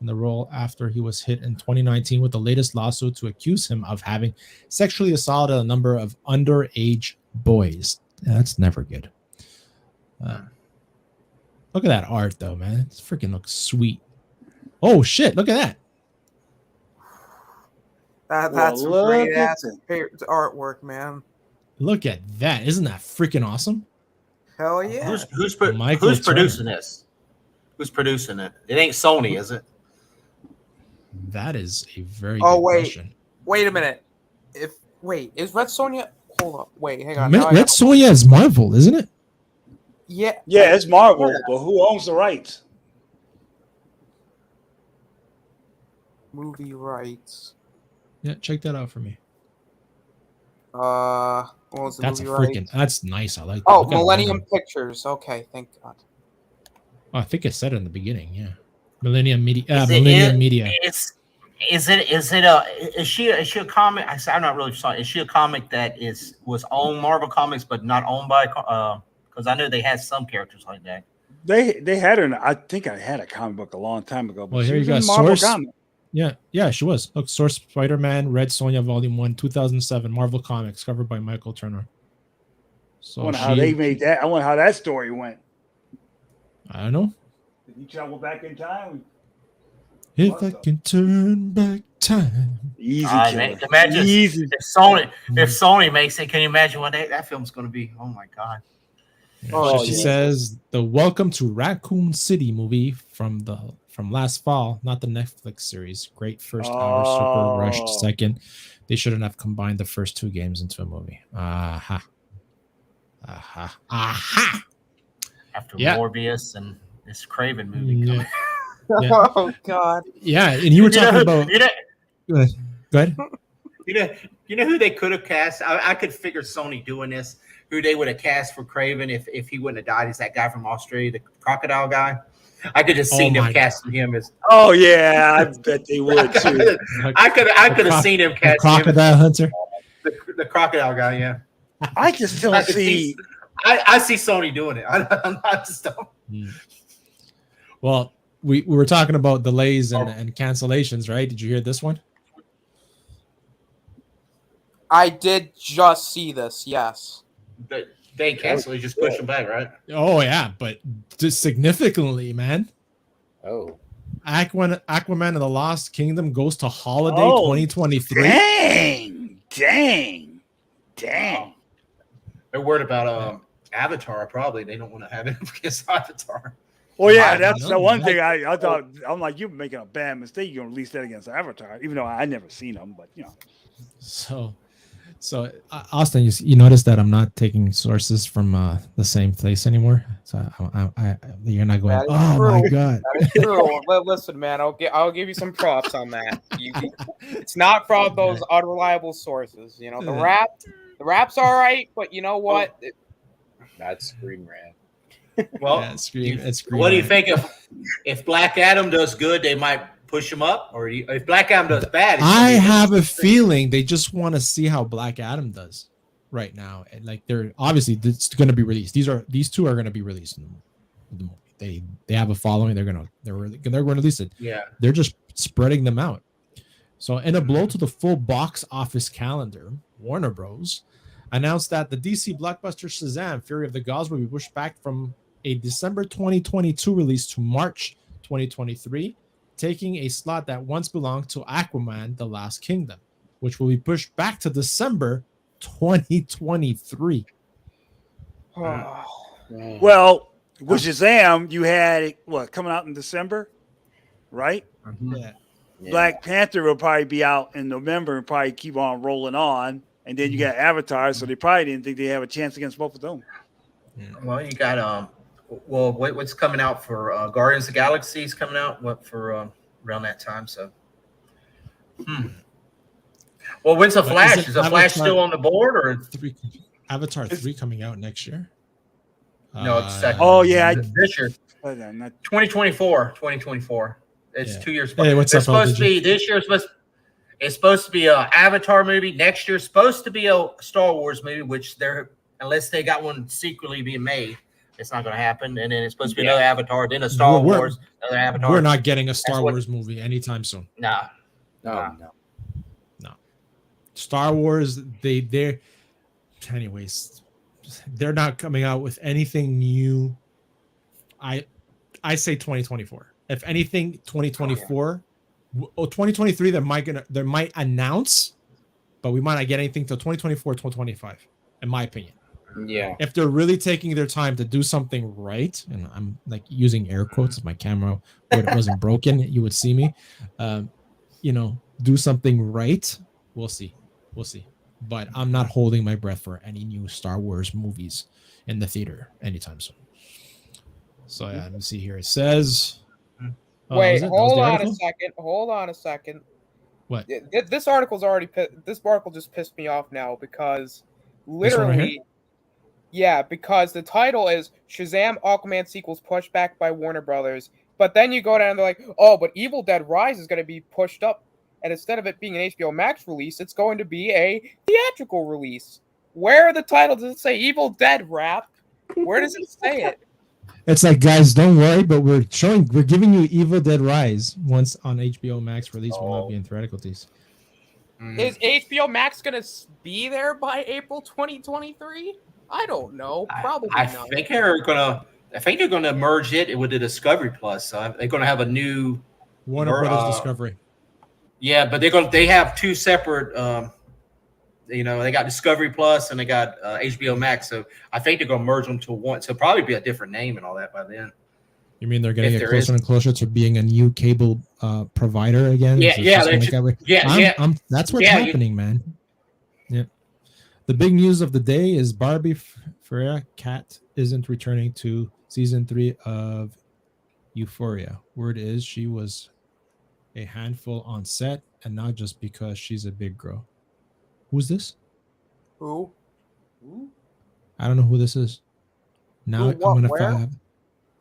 Speaker 1: in the role after he was hit in 2019 with the latest lawsuit to accuse him of having sexually assaulted a number of underage boys. That's never good. Look at that art, though, man. It freaking looks sweet. Oh, shit. Look at that.
Speaker 5: That's great ass artwork, man.
Speaker 1: Look at that. Isn't that freaking awesome?
Speaker 5: Hell yeah.
Speaker 6: Who's producing this? Who's producing it? It ain't Sony, is it?
Speaker 1: That is a very good question.
Speaker 5: Wait a minute. Is Red Sonja? Hold up. Wait, hang on.
Speaker 1: Red Sonja is Marvel, isn't it?
Speaker 5: Yeah.
Speaker 3: Yeah, it's Marvel, but who owns the rights?
Speaker 5: Movie rights.
Speaker 1: Yeah, check that out for me.
Speaker 5: What was the
Speaker 1: That's
Speaker 5: movie
Speaker 1: freaking.
Speaker 5: rights?
Speaker 1: That's nice. I like that.
Speaker 5: Oh, Millennium Pictures. Okay, thank God.
Speaker 1: Oh, I think it said it in the beginning. Yeah, Millennium Media. Millennium Media.
Speaker 6: Is she a comic? I'm not really sure. Is she a comic that was owned Marvel Comics but not owned by? Because I know they had some characters like that.
Speaker 3: They had her. I think I had a comic book a long time ago. But
Speaker 1: Well, here you go. Source. Yeah, she was. Look, Source Spider-Man, Red Sonja, Volume 1, 2007, Marvel Comics, covered by Michael Turner. So
Speaker 3: I wonder how they made that. I wonder how that story went.
Speaker 1: I don't know.
Speaker 3: Did he travel back in time?
Speaker 1: If I can turn back time.
Speaker 3: Easy.
Speaker 6: Imagine
Speaker 3: Easy.
Speaker 6: If Sony makes it, can you imagine what that film's going to be? Oh my God.
Speaker 1: She says the Welcome to Raccoon City movie from last fall, not the Netflix series. Great first hour, super rushed second. They shouldn't have combined the first two games into a movie. Aha.
Speaker 6: after
Speaker 1: Yeah.
Speaker 6: Morbius and this Craven movie
Speaker 1: Yeah.
Speaker 6: coming.
Speaker 1: Yeah.
Speaker 5: Oh God.
Speaker 1: Yeah, and you were talking about.
Speaker 6: You know,
Speaker 1: Go ahead. Go ahead.
Speaker 6: you know who they could have cast? I could figure Sony doing this. Who they would have cast for Craven if he wouldn't have died is that guy from Australia, the crocodile guy. I could just seen them casting him as.
Speaker 3: Oh yeah, I bet they would too.
Speaker 6: I could have seen him
Speaker 1: The
Speaker 6: casting him
Speaker 1: crocodile hunter.
Speaker 6: the crocodile guy. Yeah,
Speaker 3: I just don't
Speaker 6: I could
Speaker 3: see.
Speaker 6: I see Sony doing it. I just don't.
Speaker 1: Well, we were talking about delays and cancellations, right? Did you hear this one?
Speaker 5: I did just see this. Yes.
Speaker 6: They ain't cancel. They just push them back, right?
Speaker 1: Oh yeah, but just significantly, man.
Speaker 4: Oh,
Speaker 1: Aquaman and the Lost Kingdom goes to holiday
Speaker 3: Oh,
Speaker 1: 2023.
Speaker 3: Dang.
Speaker 6: They're worried about Avatar. Probably they don't want to have it against Avatar.
Speaker 3: Well, yeah,
Speaker 1: I
Speaker 3: that's
Speaker 1: know
Speaker 3: the one
Speaker 1: that.
Speaker 3: thing I thought. I'm like, you're making a bad mistake. You're gonna release that against Avatar, even though I never seen them. But you know,
Speaker 1: So Austin, you notice that I'm not taking sources from the same place anymore. So you're not going.
Speaker 5: That is
Speaker 1: Oh
Speaker 5: true.
Speaker 1: my god!
Speaker 5: That is true. But listen, man, I'll give you some props on that. It's not from those unreliable sources. You know, the rap's all right, but you know what?
Speaker 4: that's Screen Rant.
Speaker 6: Well,
Speaker 1: Yeah, it's
Speaker 6: what do you think if Black Adam does good, they might push him up, or if Black Adam does bad?
Speaker 1: I have a feeling they just want to see how Black Adam does right now, and like they're obviously it's going to be released. These two are going to be released in the movie. They have a following. They're going to release it.
Speaker 6: Yeah,
Speaker 1: They're just spreading them out. So, in a blow to the full box office calendar, Warner Bros. Announced that the DC blockbuster Shazam: Fury of the Gods will be pushed back from a December 2022 release to March 2023, taking a slot that once belonged to Aquaman: The Last Kingdom, which will be pushed back to December 2023.
Speaker 3: well, with Shazam, you had what coming out in December, right?
Speaker 1: Yeah.
Speaker 3: Black Panther will probably be out in November and probably keep on rolling on. And then you got Avatar, so they probably didn't think they have a chance against both of them.
Speaker 6: well, you got what's coming out for Guardians of the Galaxy is coming out for around that time. So, well, when's the
Speaker 1: But
Speaker 6: Flash?
Speaker 1: isn't
Speaker 6: Is the Flash
Speaker 1: Avatar-
Speaker 6: still on the board, or
Speaker 1: Avatar 3 coming out next year?
Speaker 6: no? It's second.
Speaker 3: Oh, yeah,
Speaker 6: this year,
Speaker 3: But, not
Speaker 6: 2024. It's
Speaker 1: Yeah.
Speaker 6: 2 years.
Speaker 1: Hey, what's
Speaker 6: it's
Speaker 1: up,
Speaker 6: supposed to
Speaker 1: LDG?
Speaker 6: be this year. It's supposed to be a Avatar movie. Next year, it's supposed to be a Star Wars movie, which they're unless they got one secretly being made, it's not going to happen. And then it's supposed to be another Avatar, then a Star
Speaker 1: We're-
Speaker 6: Wars, another Avatar.
Speaker 1: We're not getting a Star
Speaker 6: what-
Speaker 1: Wars movie anytime soon.
Speaker 6: Nah.
Speaker 4: No.
Speaker 1: Star Wars, they're anyways, they're not coming out with anything new. I say 2024. If anything, 2024 or 2023, they might announce, but we might not get anything till 2024, 2025, in my opinion.
Speaker 4: Yeah.
Speaker 1: If they're really taking their time to do something right, and I'm like using air quotes if my camera wasn't broken, you would see me. Do something right. We'll see. But I'm not holding my breath for any new Star Wars movies in the theater anytime soon. So yeah, let me see here. It says.
Speaker 5: Wait,
Speaker 1: was it? That was
Speaker 5: hold
Speaker 1: the
Speaker 5: on
Speaker 1: article?
Speaker 5: a second.
Speaker 1: What?
Speaker 5: This article's already this article just pissed me off now because
Speaker 1: This one right
Speaker 5: literally, yeah, because the title is Shazam Aquaman sequels pushed back by Warner Brothers, but then you go down and they're like, oh, but Evil Dead Rise is going to be pushed up, and instead of it being an HBO Max release, it's going to be a theatrical release. Where are the titles? Does it say Evil Dead Rap? Where does it say it?
Speaker 1: It's like, guys, don't worry, but we're giving you Evil Dead Rise once on HBO Max release will not be in theatrical release.
Speaker 5: Is HBO Max going to be there by April 2023? I don't know. Probably
Speaker 6: I
Speaker 5: not.
Speaker 6: think they're gonna merge it with the Discovery Plus. So they're gonna have a new
Speaker 1: Warner Brothers Discovery.
Speaker 6: Yeah, but they have two separate. They got Discovery Plus and they got HBO Max. So I think they're gonna merge them to one. So it'll probably be a different name and all that by then.
Speaker 1: You mean they're going to
Speaker 6: If
Speaker 1: get
Speaker 6: there
Speaker 1: closer
Speaker 6: is-
Speaker 1: and closer to being a new cable provider again?
Speaker 6: Yeah,
Speaker 1: Is it
Speaker 6: yeah,
Speaker 1: just gonna
Speaker 6: they
Speaker 1: make that way?
Speaker 6: yeah.
Speaker 1: That's what's
Speaker 6: Yeah,
Speaker 1: happening, man. Yeah. The big news of the day is Barbie Freya Cat isn't returning to season 3 of Euphoria. Word is she was a handful on set, and not just because she's a big girl. Who's this?
Speaker 5: Who?
Speaker 1: I don't know who this is. Now
Speaker 5: Who, what,
Speaker 1: I'm gonna
Speaker 5: where?
Speaker 1: find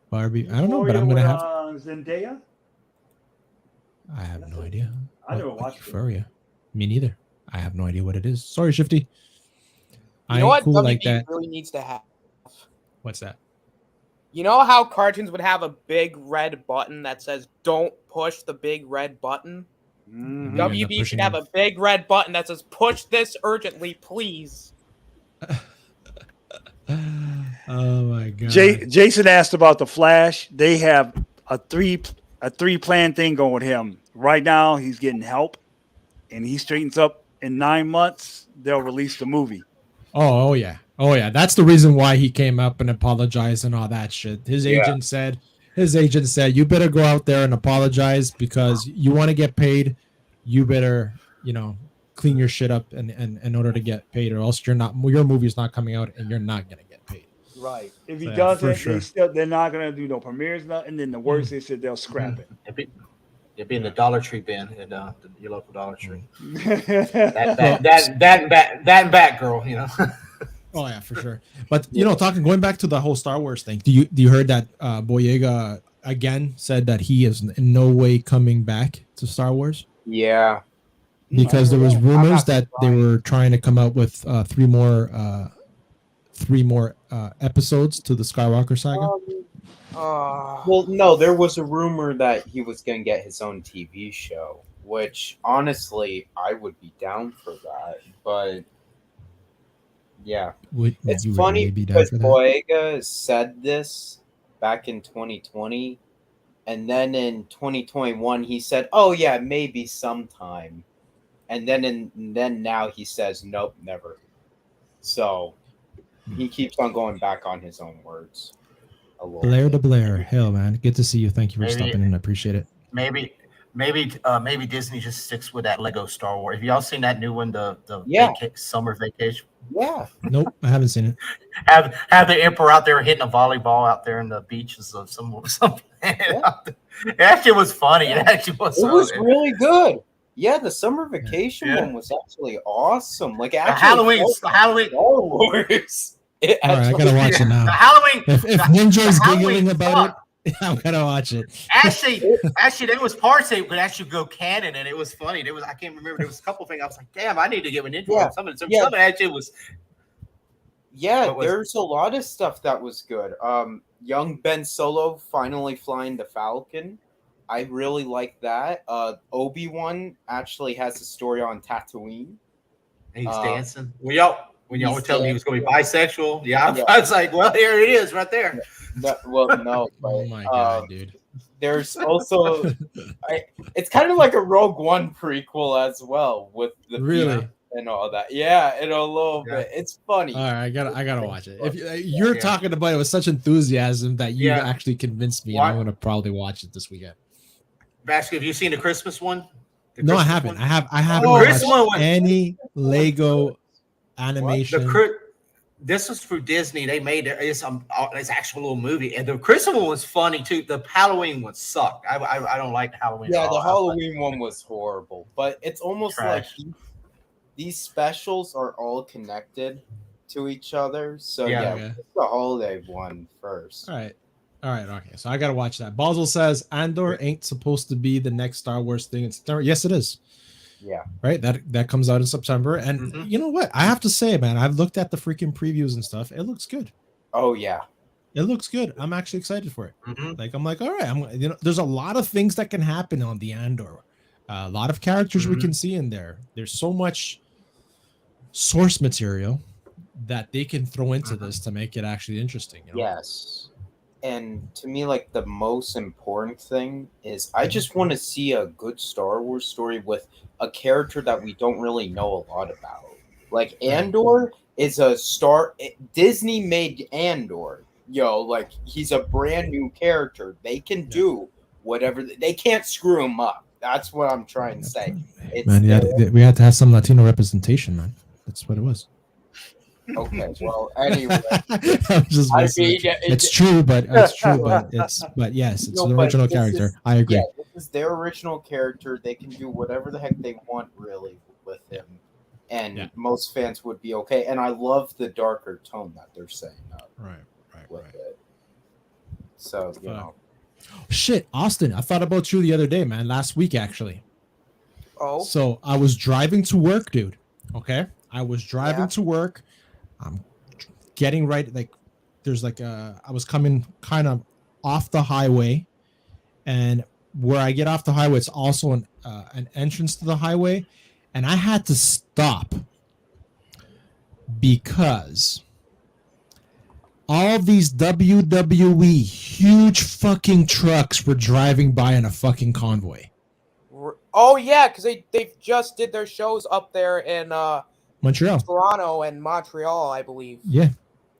Speaker 1: Barbie. I don't know, but I'm gonna have.
Speaker 3: Zendaya.
Speaker 1: I have no idea.
Speaker 3: I never watched it.
Speaker 1: Euphoria. Me neither. I have no idea what it is. Sorry, Shifty.
Speaker 5: You know what
Speaker 1: cool
Speaker 5: WB
Speaker 1: like that.
Speaker 5: really needs to have?
Speaker 1: What's that?
Speaker 5: You know how cartoons would have a big red button that says "Don't push the big red button"?
Speaker 3: Mhm.
Speaker 1: You end up
Speaker 5: WB
Speaker 1: pushing
Speaker 5: should have
Speaker 1: it.
Speaker 5: a big red button that says "Push this urgently, please."
Speaker 1: Oh my god.
Speaker 3: Jason asked about the Flash. They have a three plan thing going with him. Right now, he's getting help, and he straightens up in 9 months. They'll release the movie.
Speaker 1: Oh yeah. That's the reason why he came up and apologized and all that shit. His agent said, you better go out there and apologize because you want to get paid. You better, clean your shit up and in order to get paid, or else your movie's not coming out and you're not gonna get paid.
Speaker 3: Right. If he
Speaker 1: So, yeah,
Speaker 3: doesn't,
Speaker 1: for sure.
Speaker 3: they're not gonna do no premieres, nothing. Then the worst, they said they'll scrap it.
Speaker 6: It'd be in the Dollar Tree bin at your local Dollar Tree.
Speaker 3: Mm.
Speaker 6: That and Batgirl,
Speaker 1: Oh yeah, for sure. But going back to the whole Star Wars thing, do you heard that Boyega again said that he is in no way coming back to Star Wars?
Speaker 4: Yeah.
Speaker 1: Because there was rumors that they were trying to come out with three more episodes to the Skywalker saga.
Speaker 4: Well, no, there was a rumor that he was going to get his own TV show, which honestly I would be down for that. But yeah, it's funny because Boyega said this back in 2020, and then in 2021 he said, "Oh yeah, maybe sometime," and then now he says, "Nope, never." So he keeps on going back on his own words.
Speaker 1: Blair to Blair, hell man, good to see you. Thank you for stopping in. I appreciate it.
Speaker 6: Maybe Disney just sticks with that Lego Star Wars. Have y'all seen that new one, the summer vacation?
Speaker 4: Yeah.
Speaker 1: Nope, I haven't seen it.
Speaker 6: Have the Emperor out there hitting a volleyball out there in the beaches of some. It actually was funny. It actually was.
Speaker 4: It was really good. Yeah, the summer vacation one was actually awesome. Like actually,
Speaker 6: Halloween.
Speaker 4: Star Wars.
Speaker 1: All right, I gotta watch it now.
Speaker 6: The Halloween.
Speaker 1: If Ninja's giggling about it, I gotta watch it.
Speaker 6: Actually, there was parts that could actually go canon, and it was funny. I can't remember. There was a couple things I was like, "Damn, I need to get an intro."
Speaker 4: Yeah.
Speaker 6: Some actually was.
Speaker 4: Yeah, there's a lot of stuff that was good. Young Ben Solo finally flying the Falcon. I really like that. Obi-Wan actually has a story on Tatooine.
Speaker 6: He's dancing. When y'all were telling me he was going to be bisexual, I was like, well, here it is right there.
Speaker 4: No, but,
Speaker 1: oh my god, dude.
Speaker 4: There's also, it's kind of like a Rogue One prequel as well with the
Speaker 1: really
Speaker 4: and all that. Yeah, in a little bit. It's funny.
Speaker 1: All right, I gotta watch it. If you're talking about it with such enthusiasm that you actually convinced me, I'm gonna probably watch it this weekend.
Speaker 6: Basket, have you seen the Christmas one?
Speaker 1: No, I haven't. I haven't watched any Lego animation.
Speaker 6: This was for Disney. They made it's actual little movie, and the Christmas one was funny too. The Halloween one sucked. I don't like the Halloween.
Speaker 4: Yeah, the Halloween one was horrible, but it's almost like these specials are all connected to each other. So it's the holiday one first.
Speaker 1: All right, okay. So I gotta watch that. Basel says Andor ain't supposed to be the next Star Wars thing in September. Yes, it is.
Speaker 4: Yeah.
Speaker 1: Right. That comes out in September, and you know what? I have to say, man, I've looked at the freaking previews and stuff. It looks good.
Speaker 4: Oh yeah,
Speaker 1: it looks good. I'm actually excited for it. Like I'm like, all right. There's a lot of things that can happen on the Andor. A lot of characters we can see in there. There's so much source material that they can throw into this to make it actually interesting.
Speaker 4: Yes. And to me, like the most important thing is I just want to see a good Star Wars story with a character that we don't really know a lot about. Like Andor is Disney made Andor. Like he's a brand new character. They can do whatever. They can't screw him up. That's what I'm trying to say.
Speaker 1: We had to have some Latino representation, man. That's what it was.
Speaker 4: Okay, well, anyway,
Speaker 1: I'm just messing with you. It's true, but yes, it's the original character. I agree.
Speaker 4: Yeah, this is their original character. They can do whatever the heck they want, really, with him, and most fans would be okay. And I love the darker tone that they're saying up with it. So you know,
Speaker 1: shit, Austin, I thought about you the other day, man. Last week, actually.
Speaker 5: Oh,
Speaker 1: so I was driving to work, dude. Okay, I was driving to work. I'm getting right, like there's like I was coming kind of off the highway, and where I get off the highway, it's also an entrance to the highway, and I had to stop because all these WWE huge fucking trucks were driving by in a fucking convoy.
Speaker 5: Oh yeah, because they just did their shows up there in
Speaker 1: Montreal,
Speaker 5: Toronto, and Montreal, I believe.
Speaker 1: Yeah.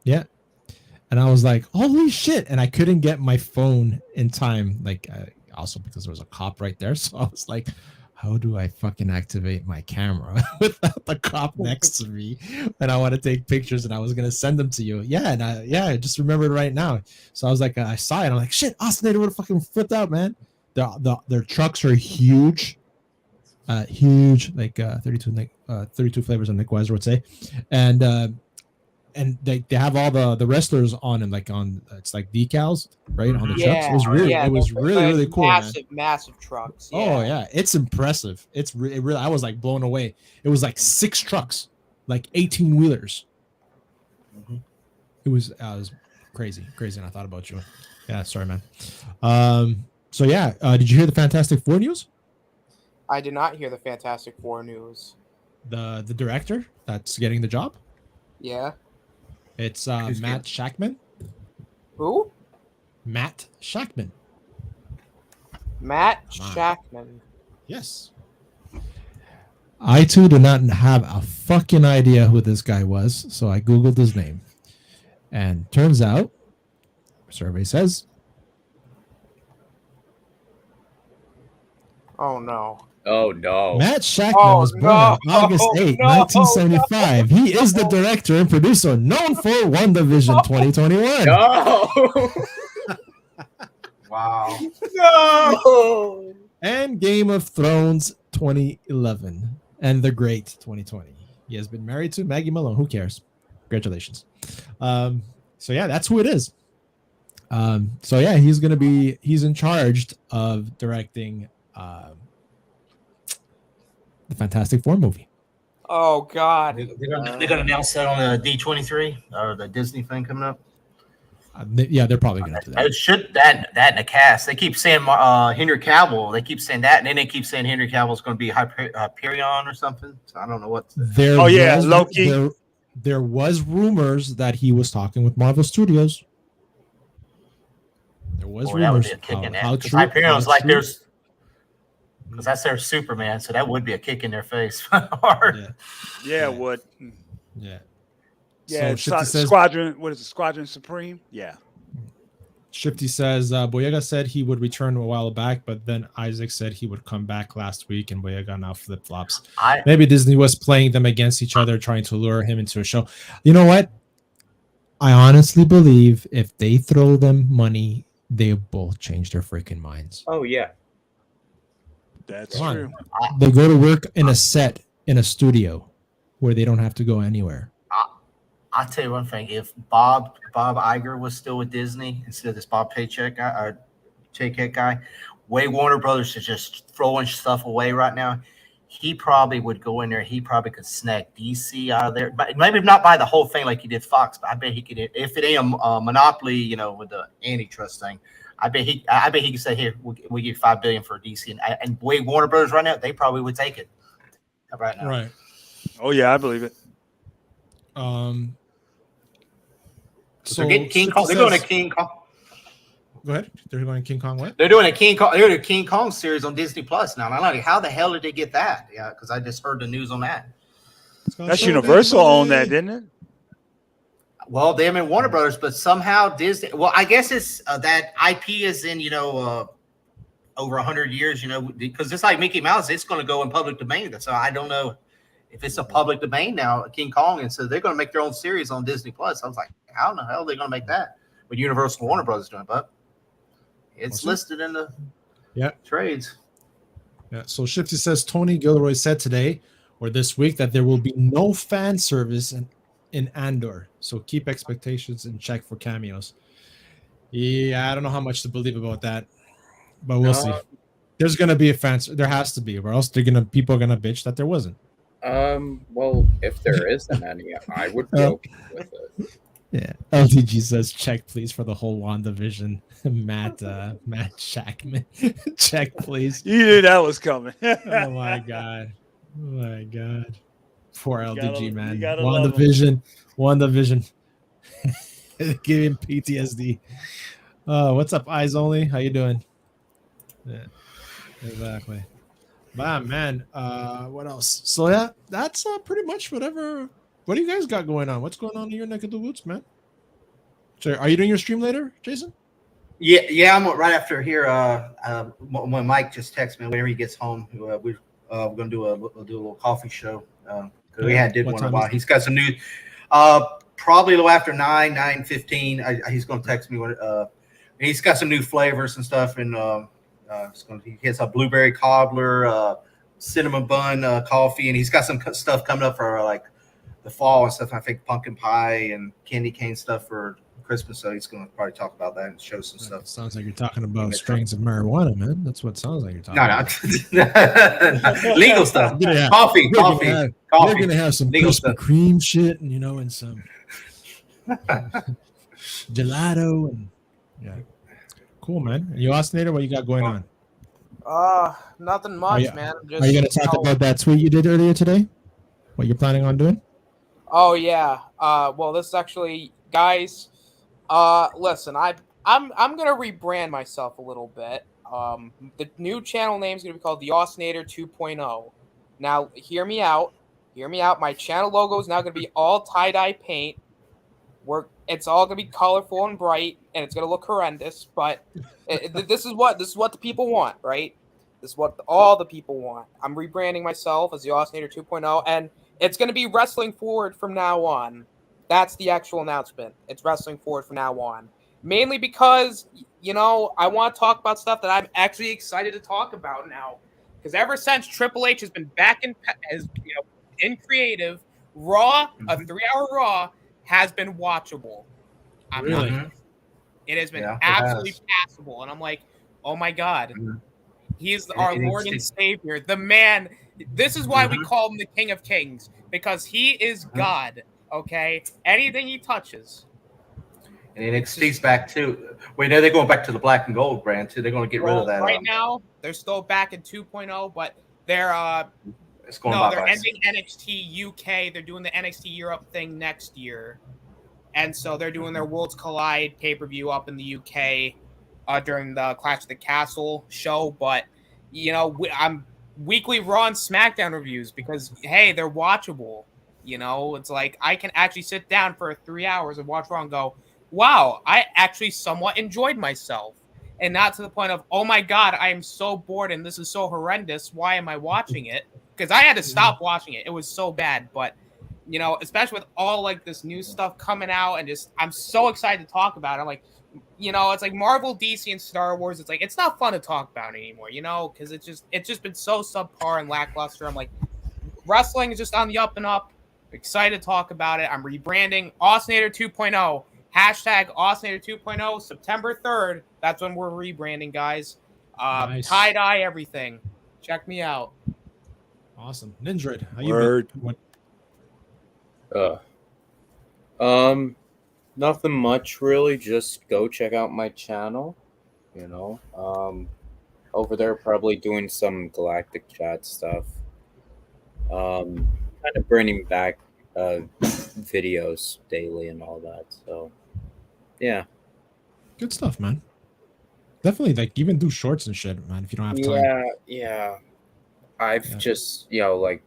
Speaker 1: And I was like, holy shit. And I couldn't get my phone in time. Like, also because there was a cop right there. So I was like, how do I fucking activate my camera without the cop next to me? And I want to take pictures and I was going to send them to you. Yeah. And I just remembered right now. So I was like, I saw it. I'm like, shit, Austin, they would have fucking flipped out, man. Their trucks are huge. Huge, like 32 flavors, and Nick Weiser would say, and they have all the wrestlers on, and like on it's like decals right on the trucks. It was really cool.
Speaker 5: Massive trucks.
Speaker 1: Yeah. Oh yeah, it's impressive. It really I was like blown away. It was like 6 trucks, like 18 wheelers. It was crazy, and I thought about you. Yeah, sorry, man. So yeah, did you hear the Fantastic Four news?
Speaker 5: I did not hear the Fantastic Four news.
Speaker 1: The director that's getting the job?
Speaker 5: Yeah.
Speaker 1: It's Matt Shakman.
Speaker 5: Who?
Speaker 1: Matt Shakman.
Speaker 5: Matt Shakman.
Speaker 1: Yes. I too do not have a fucking idea who this guy was, so I googled his name. And turns out, survey says.
Speaker 5: Oh no.
Speaker 4: Oh no.
Speaker 1: Matt Shakman was born on August 8, 1975. He is the director and producer known for WandaVision 2021.
Speaker 4: No. Wow.
Speaker 5: No.
Speaker 1: And Game of Thrones 2011 and The Great 2020. He has been married to Maggie Malone. Who cares? Congratulations. So yeah, that's who it is. So yeah, he's in charge of directing the Fantastic Four movie.
Speaker 5: Oh God!
Speaker 6: They're gonna announce that on the D23 or the Disney thing coming up.
Speaker 1: Yeah, they're probably gonna do that.
Speaker 6: It should that in the cast. They keep saying Henry Cavill. They keep saying that, and then they keep saying Henry Cavill is going to be Hyperion or something. So I don't know what.
Speaker 3: Loki.
Speaker 1: There was rumors that he was talking with Marvel Studios. There was rumors.
Speaker 6: That would be a kick in that. Hyperion's like there's. Because that's their Superman, so that would be a kick in their face. Hard.
Speaker 3: Yeah, it would.
Speaker 1: Yeah.
Speaker 3: Yeah,
Speaker 1: so says,
Speaker 3: Squadron. What is it? Squadron Supreme? Yeah.
Speaker 1: Shifty says Boyega said he would return a while back, but then Isaac said he would come back last week, and Boyega now flip flops. Maybe Disney was playing them against each other, trying to lure him into a show. You know what? I honestly believe if they throw them money, they both change their freaking minds.
Speaker 4: Oh yeah.
Speaker 3: That's true.
Speaker 1: They go to work in a set in a studio where they don't have to go anywhere.
Speaker 6: I'll tell you one thing: if Bob Iger was still with Disney instead of this Bob Paycheck guy or Paycheck guy, way Warner Brothers is just throwing stuff away right now. He probably would go in there. He probably could snag DC out of there, but maybe not buy the whole thing like he did Fox. But I bet he could. If it ain't a monopoly, with the antitrust thing. I bet he could say, "Here, we give $5 billion for DC," and way Warner Brothers right now, they probably would take it right now.
Speaker 1: Right.
Speaker 3: Oh yeah, I believe it.
Speaker 6: So getting King Kong. They're doing a King Kong.
Speaker 1: Go ahead. They're doing King Kong. What?
Speaker 6: They're doing a King Kong. They're doing a King Kong series on Disney Plus now. And I'm like, how the hell did they get that? Yeah, because I just heard the news on that.
Speaker 3: That's Universal owned that, didn't it?
Speaker 6: Well, they're in Warner Brothers, but somehow Disney. Well, I guess it's that IP is in over 100 years. Because it's like Mickey Mouse, it's going to go in public domain. So I don't know if it's a public domain now, King Kong, and so they're going to make their own series on Disney Plus. I was like, how in the hell are they going to make that? But Universal Warner Brothers doing it, but it's listed in the trades.
Speaker 1: Yeah. So Shifty says Tony Gilroy said today or this week that there will be no fan service in Andor. So keep expectations in check for cameos. Yeah, I don't know how much to believe about that, but we'll see. There's gonna be a fan. There has to be, or else people are gonna bitch that there wasn't.
Speaker 4: Well, if there isn't any, I would be okay with it.
Speaker 1: Yeah. LTG says check please for the whole WandaVision. Matt Shackman. Check please.
Speaker 3: You knew that was coming.
Speaker 1: Oh my god. Oh my god. Poor LTG, man. WandaVision. Give him PTSD. What's up, Eyes Only? How you doing? Yeah. Exactly. But man, what else? So yeah, that's pretty much whatever. What do you guys got going on? What's going on in your neck of the woods, man? So are you doing your stream later, Jason?
Speaker 6: Yeah, I'm right after here. When Mike just texted me whenever he gets home, we're gonna do a little coffee show. Because we did one in a while. He's got some new, probably a little after 9:15. He's gonna text me when he's got some new flavors and stuff, and he has a blueberry cobbler, cinnamon bun coffee, and he's got some stuff coming up for like the fall and stuff. I think pumpkin pie and candy cane stuff for Christmas. So he's going to probably talk about that and show some stuff.
Speaker 1: Sounds like you're talking about strains of marijuana, man. That's what it sounds like you're talking
Speaker 6: about. No. Legal stuff. Coffee.
Speaker 1: We're going to have some Krispy Kreme shit and some gelato. And yeah. Cool, man. You Ostinator, what you got going on?
Speaker 5: Nothing much, man.
Speaker 1: Are you going to talk about that tweet you did earlier today? What you're planning on doing?
Speaker 5: Oh yeah. Well, this is actually, guys. Listen, I'm gonna rebrand myself a little bit. The new channel name is gonna be called the Ostinator 2.0. Now, hear me out. My channel logo is now gonna be all tie-dye paint. It's all gonna be colorful and bright, and it's gonna look horrendous. But this is what the people want, right? This is what all the people want. I'm rebranding myself as the Ostinator 2.0, and it's gonna be Wrestling Forward from now on. That's the actual announcement. It's Wrestling Forward from now on. Mainly because, I want to talk about stuff that I'm actually excited to talk about now. Because ever since Triple H has been back in creative, Raw, a 3-hour Raw, has been watchable. It has been absolutely passable. And I'm like, oh my God. He's our Lord and Savior. The man. This is why we call him the King of Kings. Because he is God. Okay, anything he touches.
Speaker 6: And NXT's back too. We know they're going back to the black and gold brand too. They're going to get rid of that.
Speaker 5: Right now, they're still back in 2.0, but they're they're ending NXT UK. They're doing the NXT Europe thing next year, and so they're doing their Worlds Collide pay-per-view up in the UK during the Clash of the Castle show. But I'm weekly Raw and SmackDown reviews because hey, they're watchable. It's like I can actually sit down for 3 hours and watch Raw and go, wow, I actually somewhat enjoyed myself. And not to the point of, oh my God, I am so bored and this is so horrendous. Why am I watching it? Because I had to stop watching it. It was so bad. But, especially with all like this new stuff coming out and just, I'm so excited to talk about it. I'm like, it's like Marvel, DC, and Star Wars. It's like, it's not fun to talk about anymore, because it's just been so subpar and lackluster. I'm like, wrestling is just on the up and up. Excited to talk about it. I'm rebranding Ostinator 2.0. Hashtag Ostinator 2.0. September 3rd. That's when we're rebranding, guys. Nice. Tie-dye everything. Check me out.
Speaker 1: Awesome. Ninjred, how you
Speaker 4: been? Nothing much really. Just go check out my channel. Over there probably doing some Galactic Chat stuff. Kind of bringing back videos daily and all that. So, yeah.
Speaker 1: Good stuff, man. Definitely, like, even do shorts and shit, man, if you don't have time.
Speaker 4: Yeah. I've just,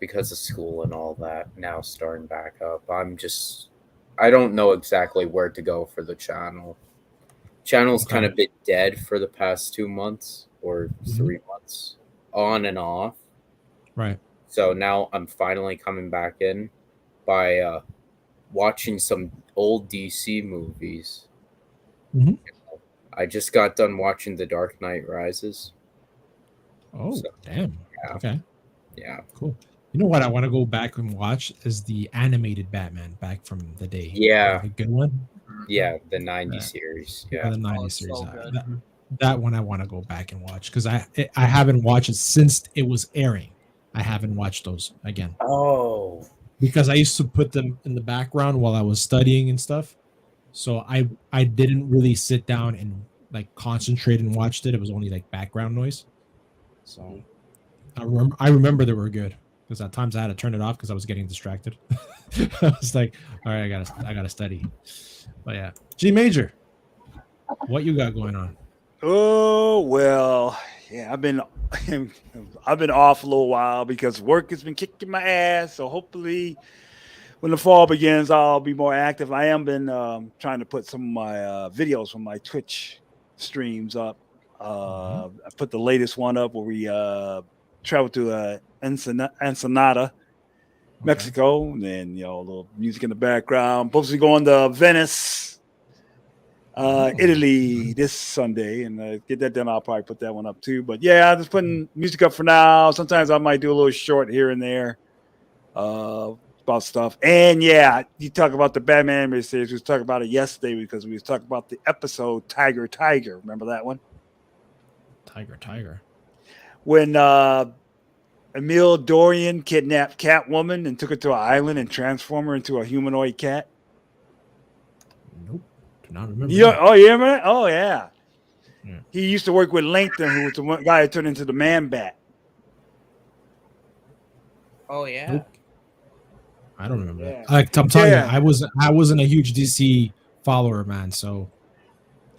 Speaker 4: because of school and all that, now starting back up, I don't know exactly where to go for the channel. Channel's kind of been dead for the past 2 months or 3 months, on and off.
Speaker 1: Right.
Speaker 4: So now I'm finally coming back in by watching some old DC movies.
Speaker 1: Mhm.
Speaker 4: I just got done watching The Dark Knight Rises.
Speaker 1: Oh,
Speaker 4: So,
Speaker 1: damn.
Speaker 4: yeah.
Speaker 1: Okay,
Speaker 4: Yeah.
Speaker 1: cool. You know what I want to go back and watch is the animated Batman back from the day.
Speaker 4: Yeah.
Speaker 1: The good one.
Speaker 4: Yeah, the 90
Speaker 1: Yeah.
Speaker 4: series.
Speaker 1: Yeah,
Speaker 4: Yeah.
Speaker 1: the 90s
Speaker 5: it's
Speaker 1: series.
Speaker 5: so good.
Speaker 1: That one I want to go back and watch because I haven't watched it since it was airing. I haven't watched those again
Speaker 4: Oh.
Speaker 1: because I used to put them in the background while I was studying and stuff. So I didn't really sit down and like concentrate and watched it. It was only like background noise. So I remember they were good because at times I had to turn it off because I was getting distracted. I was like, all right, I gotta study. But yeah, G Major, what you got going on?
Speaker 3: Oh well, yeah, I've been off a little while because work has been kicking my ass. So hopefully, when the fall begins, I'll be more active. I am been trying to put some of my videos from my Twitch streams up. I put the latest one up where we traveled to Ensenada, Mexico, and then a little music in the background. Supposed to be going to Venice, Italy this Sunday, and get that done. I'll probably put that one up too. But yeah, I'm just putting music up for now. Sometimes I might do a little short here and there about stuff. And yeah, you talk about the Batman animated series. We was talking about it yesterday because we was talking about the episode Tiger Tiger. Remember that one?
Speaker 1: Tiger.
Speaker 3: When Emil Dorian kidnapped Catwoman and took her to an island and transformed her into a humanoid cat.
Speaker 1: Nope. Do not remember.
Speaker 3: Oh, you remember that? Oh, yeah.
Speaker 1: Yeah.
Speaker 3: He used to work with Langton, who was the one guy that turned into the Man Bat.
Speaker 5: Oh yeah.
Speaker 1: Nope. I don't remember
Speaker 3: Yeah.
Speaker 1: that. Like I'm telling
Speaker 3: Yeah.
Speaker 1: you, I wasn't a huge DC follower, man. So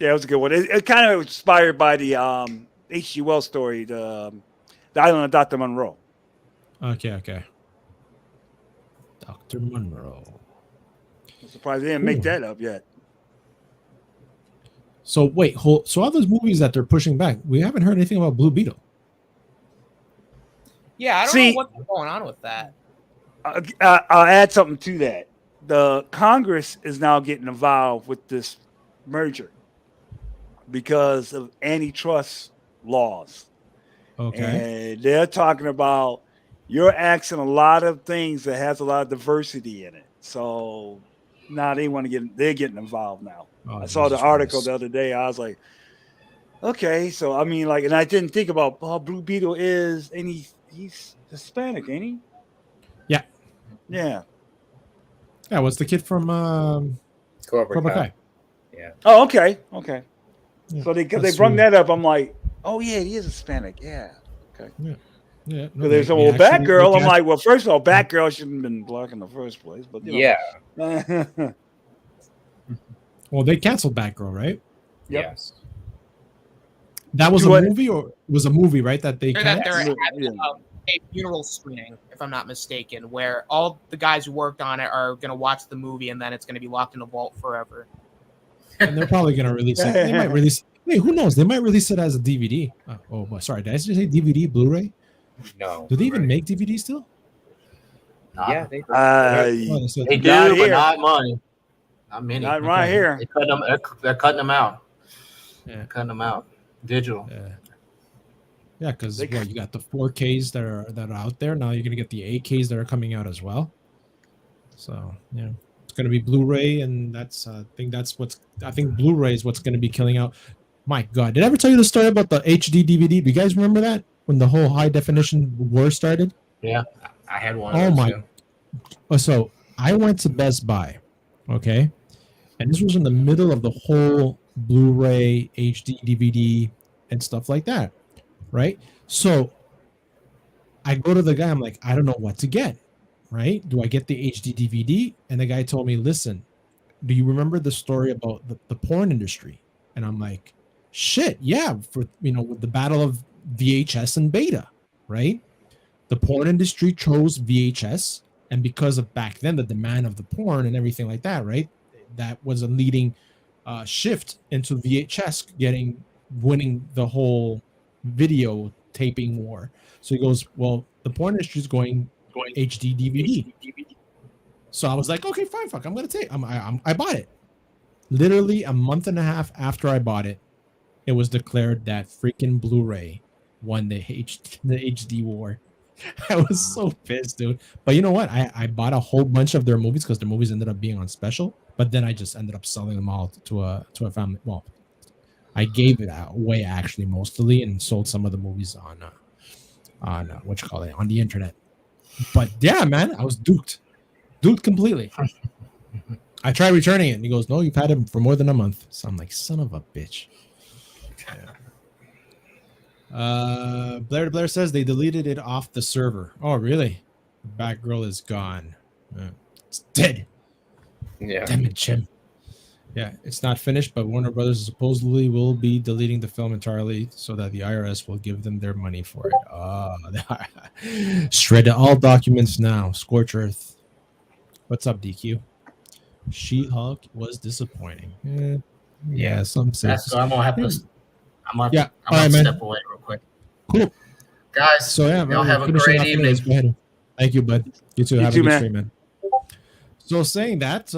Speaker 3: Yeah, it was a good one. It kind of inspired by the H.G. Wells story, the Island of Dr. Monroe.
Speaker 1: okay. Dr. Monroe.
Speaker 3: I'm surprised they didn't make that up yet.
Speaker 1: So wait, so all those movies that they're pushing back, we haven't heard anything about Blue Beetle.
Speaker 5: Yeah, I don't know what's going on with that.
Speaker 3: I'll add something to that. The Congress is now getting involved with this merger because of antitrust laws.
Speaker 1: Okay.
Speaker 3: And they're talking about you're asking a lot of things that has a lot of diversity in it. So now they're getting involved now.
Speaker 1: Oh,
Speaker 3: I saw the
Speaker 1: Jesus
Speaker 3: article
Speaker 1: Christ.
Speaker 3: the other day. I was like, okay, so I mean, like, and I didn't think about Blue Beetle is, and he's Hispanic, ain't he?
Speaker 1: Yeah.
Speaker 3: Yeah.
Speaker 1: Yeah, what's the kid from
Speaker 4: Cobra
Speaker 1: Kai?
Speaker 4: Kai. Yeah.
Speaker 3: Oh, okay.
Speaker 1: Yeah,
Speaker 3: So they
Speaker 1: that's
Speaker 3: brought
Speaker 1: true.
Speaker 3: that up. I'm like, oh yeah, he is Hispanic. Yeah. Okay.
Speaker 1: Yeah.
Speaker 3: So there's Batgirl. I'm like, well, first of all, Batgirl shouldn't have been black in the first place, but
Speaker 4: Yeah.
Speaker 1: Well, they canceled Batgirl, right?
Speaker 3: Yep.
Speaker 4: Yes.
Speaker 1: That was
Speaker 3: What?
Speaker 1: a movie, or it was a movie, right? That they
Speaker 5: They're
Speaker 1: canceled.
Speaker 5: having a funeral screening, if I'm not mistaken, where all the guys who worked on it are going to watch the movie and then it's going to be locked in a vault forever.
Speaker 1: And they're probably gonna release it. They might release. Hey, who knows? They might release it as a DVD. Sorry, did I just say DVD, Blu-ray?
Speaker 4: No.
Speaker 1: Do they even make DVD still?
Speaker 4: Yeah, they
Speaker 6: They do, but not money. Not many.
Speaker 3: Not right here.
Speaker 6: They're cutting them out.
Speaker 1: Yeah.
Speaker 6: Cutting them out. Digital.
Speaker 1: Yeah, because you got the 4Ks that are out there now. You're gonna get the 8Ks that are coming out as well. So yeah, it's gonna be Blu-ray, and I think Blu-ray is what's gonna be killing out. My God, did I ever tell you the story about the HD DVD? Do you guys remember that when the whole high definition war started?
Speaker 6: Yeah, I had one.
Speaker 1: Oh my! So I went to Best Buy, okay, and this was in the middle of the whole Blu-ray, HD DVD, and stuff like that, right? So I go to the guy. I'm like, I don't know what to get, right? Do I get the HD DVD? And the guy told me, listen, do you remember the story about the porn industry? And I'm like, shit, yeah, with the battle of VHS and beta, right? The porn industry chose VHS, and because of back then the demand of the porn and everything like that, right? That was a leading shift into VHS winning the whole video taping war. So he goes, well, the porn industry is going HD DVD. So I was like, okay, fine, fuck, I'm gonna take. I bought it. Literally a month and a half after I bought it, it was declared that freaking Blu-ray won the HD war. I was so pissed, dude. But you know what? I bought a whole bunch of their movies because their movies ended up being on special. But then I just ended up selling them all to a family. Well, I gave it away actually mostly, and sold some of the movies on what you call it, on the internet. But yeah, man, I was duped completely. I tried returning it, and he goes, "No, you've had it for more than a month." So I'm like, "Son of a bitch." Yeah. Blair says they deleted it off the server. Oh, really? Batgirl is gone. It's dead.
Speaker 4: Yeah.
Speaker 1: Damn it, Jim. Yeah, it's not finished, but Warner Brothers supposedly will be deleting the film entirely so that the IRS will give them their money for it. Shred all documents now. Scorch Earth. What's up, DQ? She-Hulk was disappointing. Yeah, some say.
Speaker 6: So I'm gonna have to. I'm
Speaker 1: Yeah.
Speaker 6: gonna step away real quick.
Speaker 1: Cool.
Speaker 6: Guys,
Speaker 1: So yeah,
Speaker 6: y'all have a great evening.
Speaker 1: Go ahead. Thank you, bud. You too. Have a good
Speaker 3: man.
Speaker 1: stream, man. So saying that,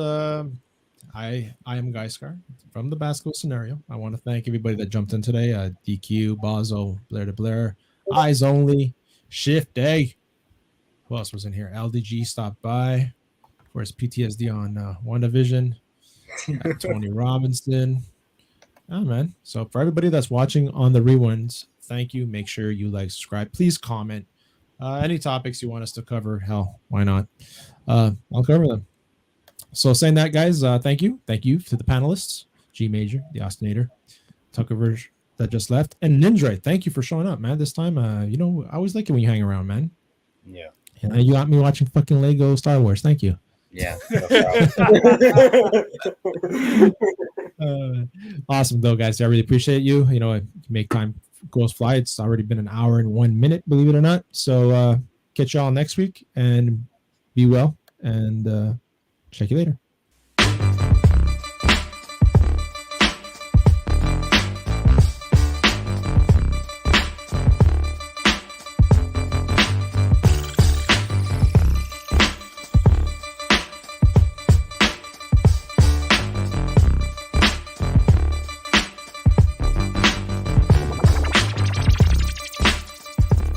Speaker 1: I am Guy Scar from the Basco scenario. I want to thank everybody that jumped in today. DQ, Bozo, Blair to Blair, Eyes Only, Shift A. Who else was in here? LDG stopped by. Of course, PTSD on WandaVision. Tony Robinson. Oh, man. So for everybody that's watching on the rewinds, thank you. Make sure you like, subscribe. Please comment. Any topics you want us to cover, hell, why not? I'll cover them. So saying that, guys, thank you. Thank you to the panelists, G Major, the Ostinator, Tucker that just left, and Ninja. Thank you for showing up, man. This time, I always like it when you hang around, man.
Speaker 4: Yeah.
Speaker 1: And you got me watching fucking Lego Star Wars. Thank you.
Speaker 4: Yeah.
Speaker 1: Awesome, though, guys. I really appreciate you. You make time goes fly. It's already been an hour and 1 minute, believe it or not. So catch y'all next week and be well, and check you later.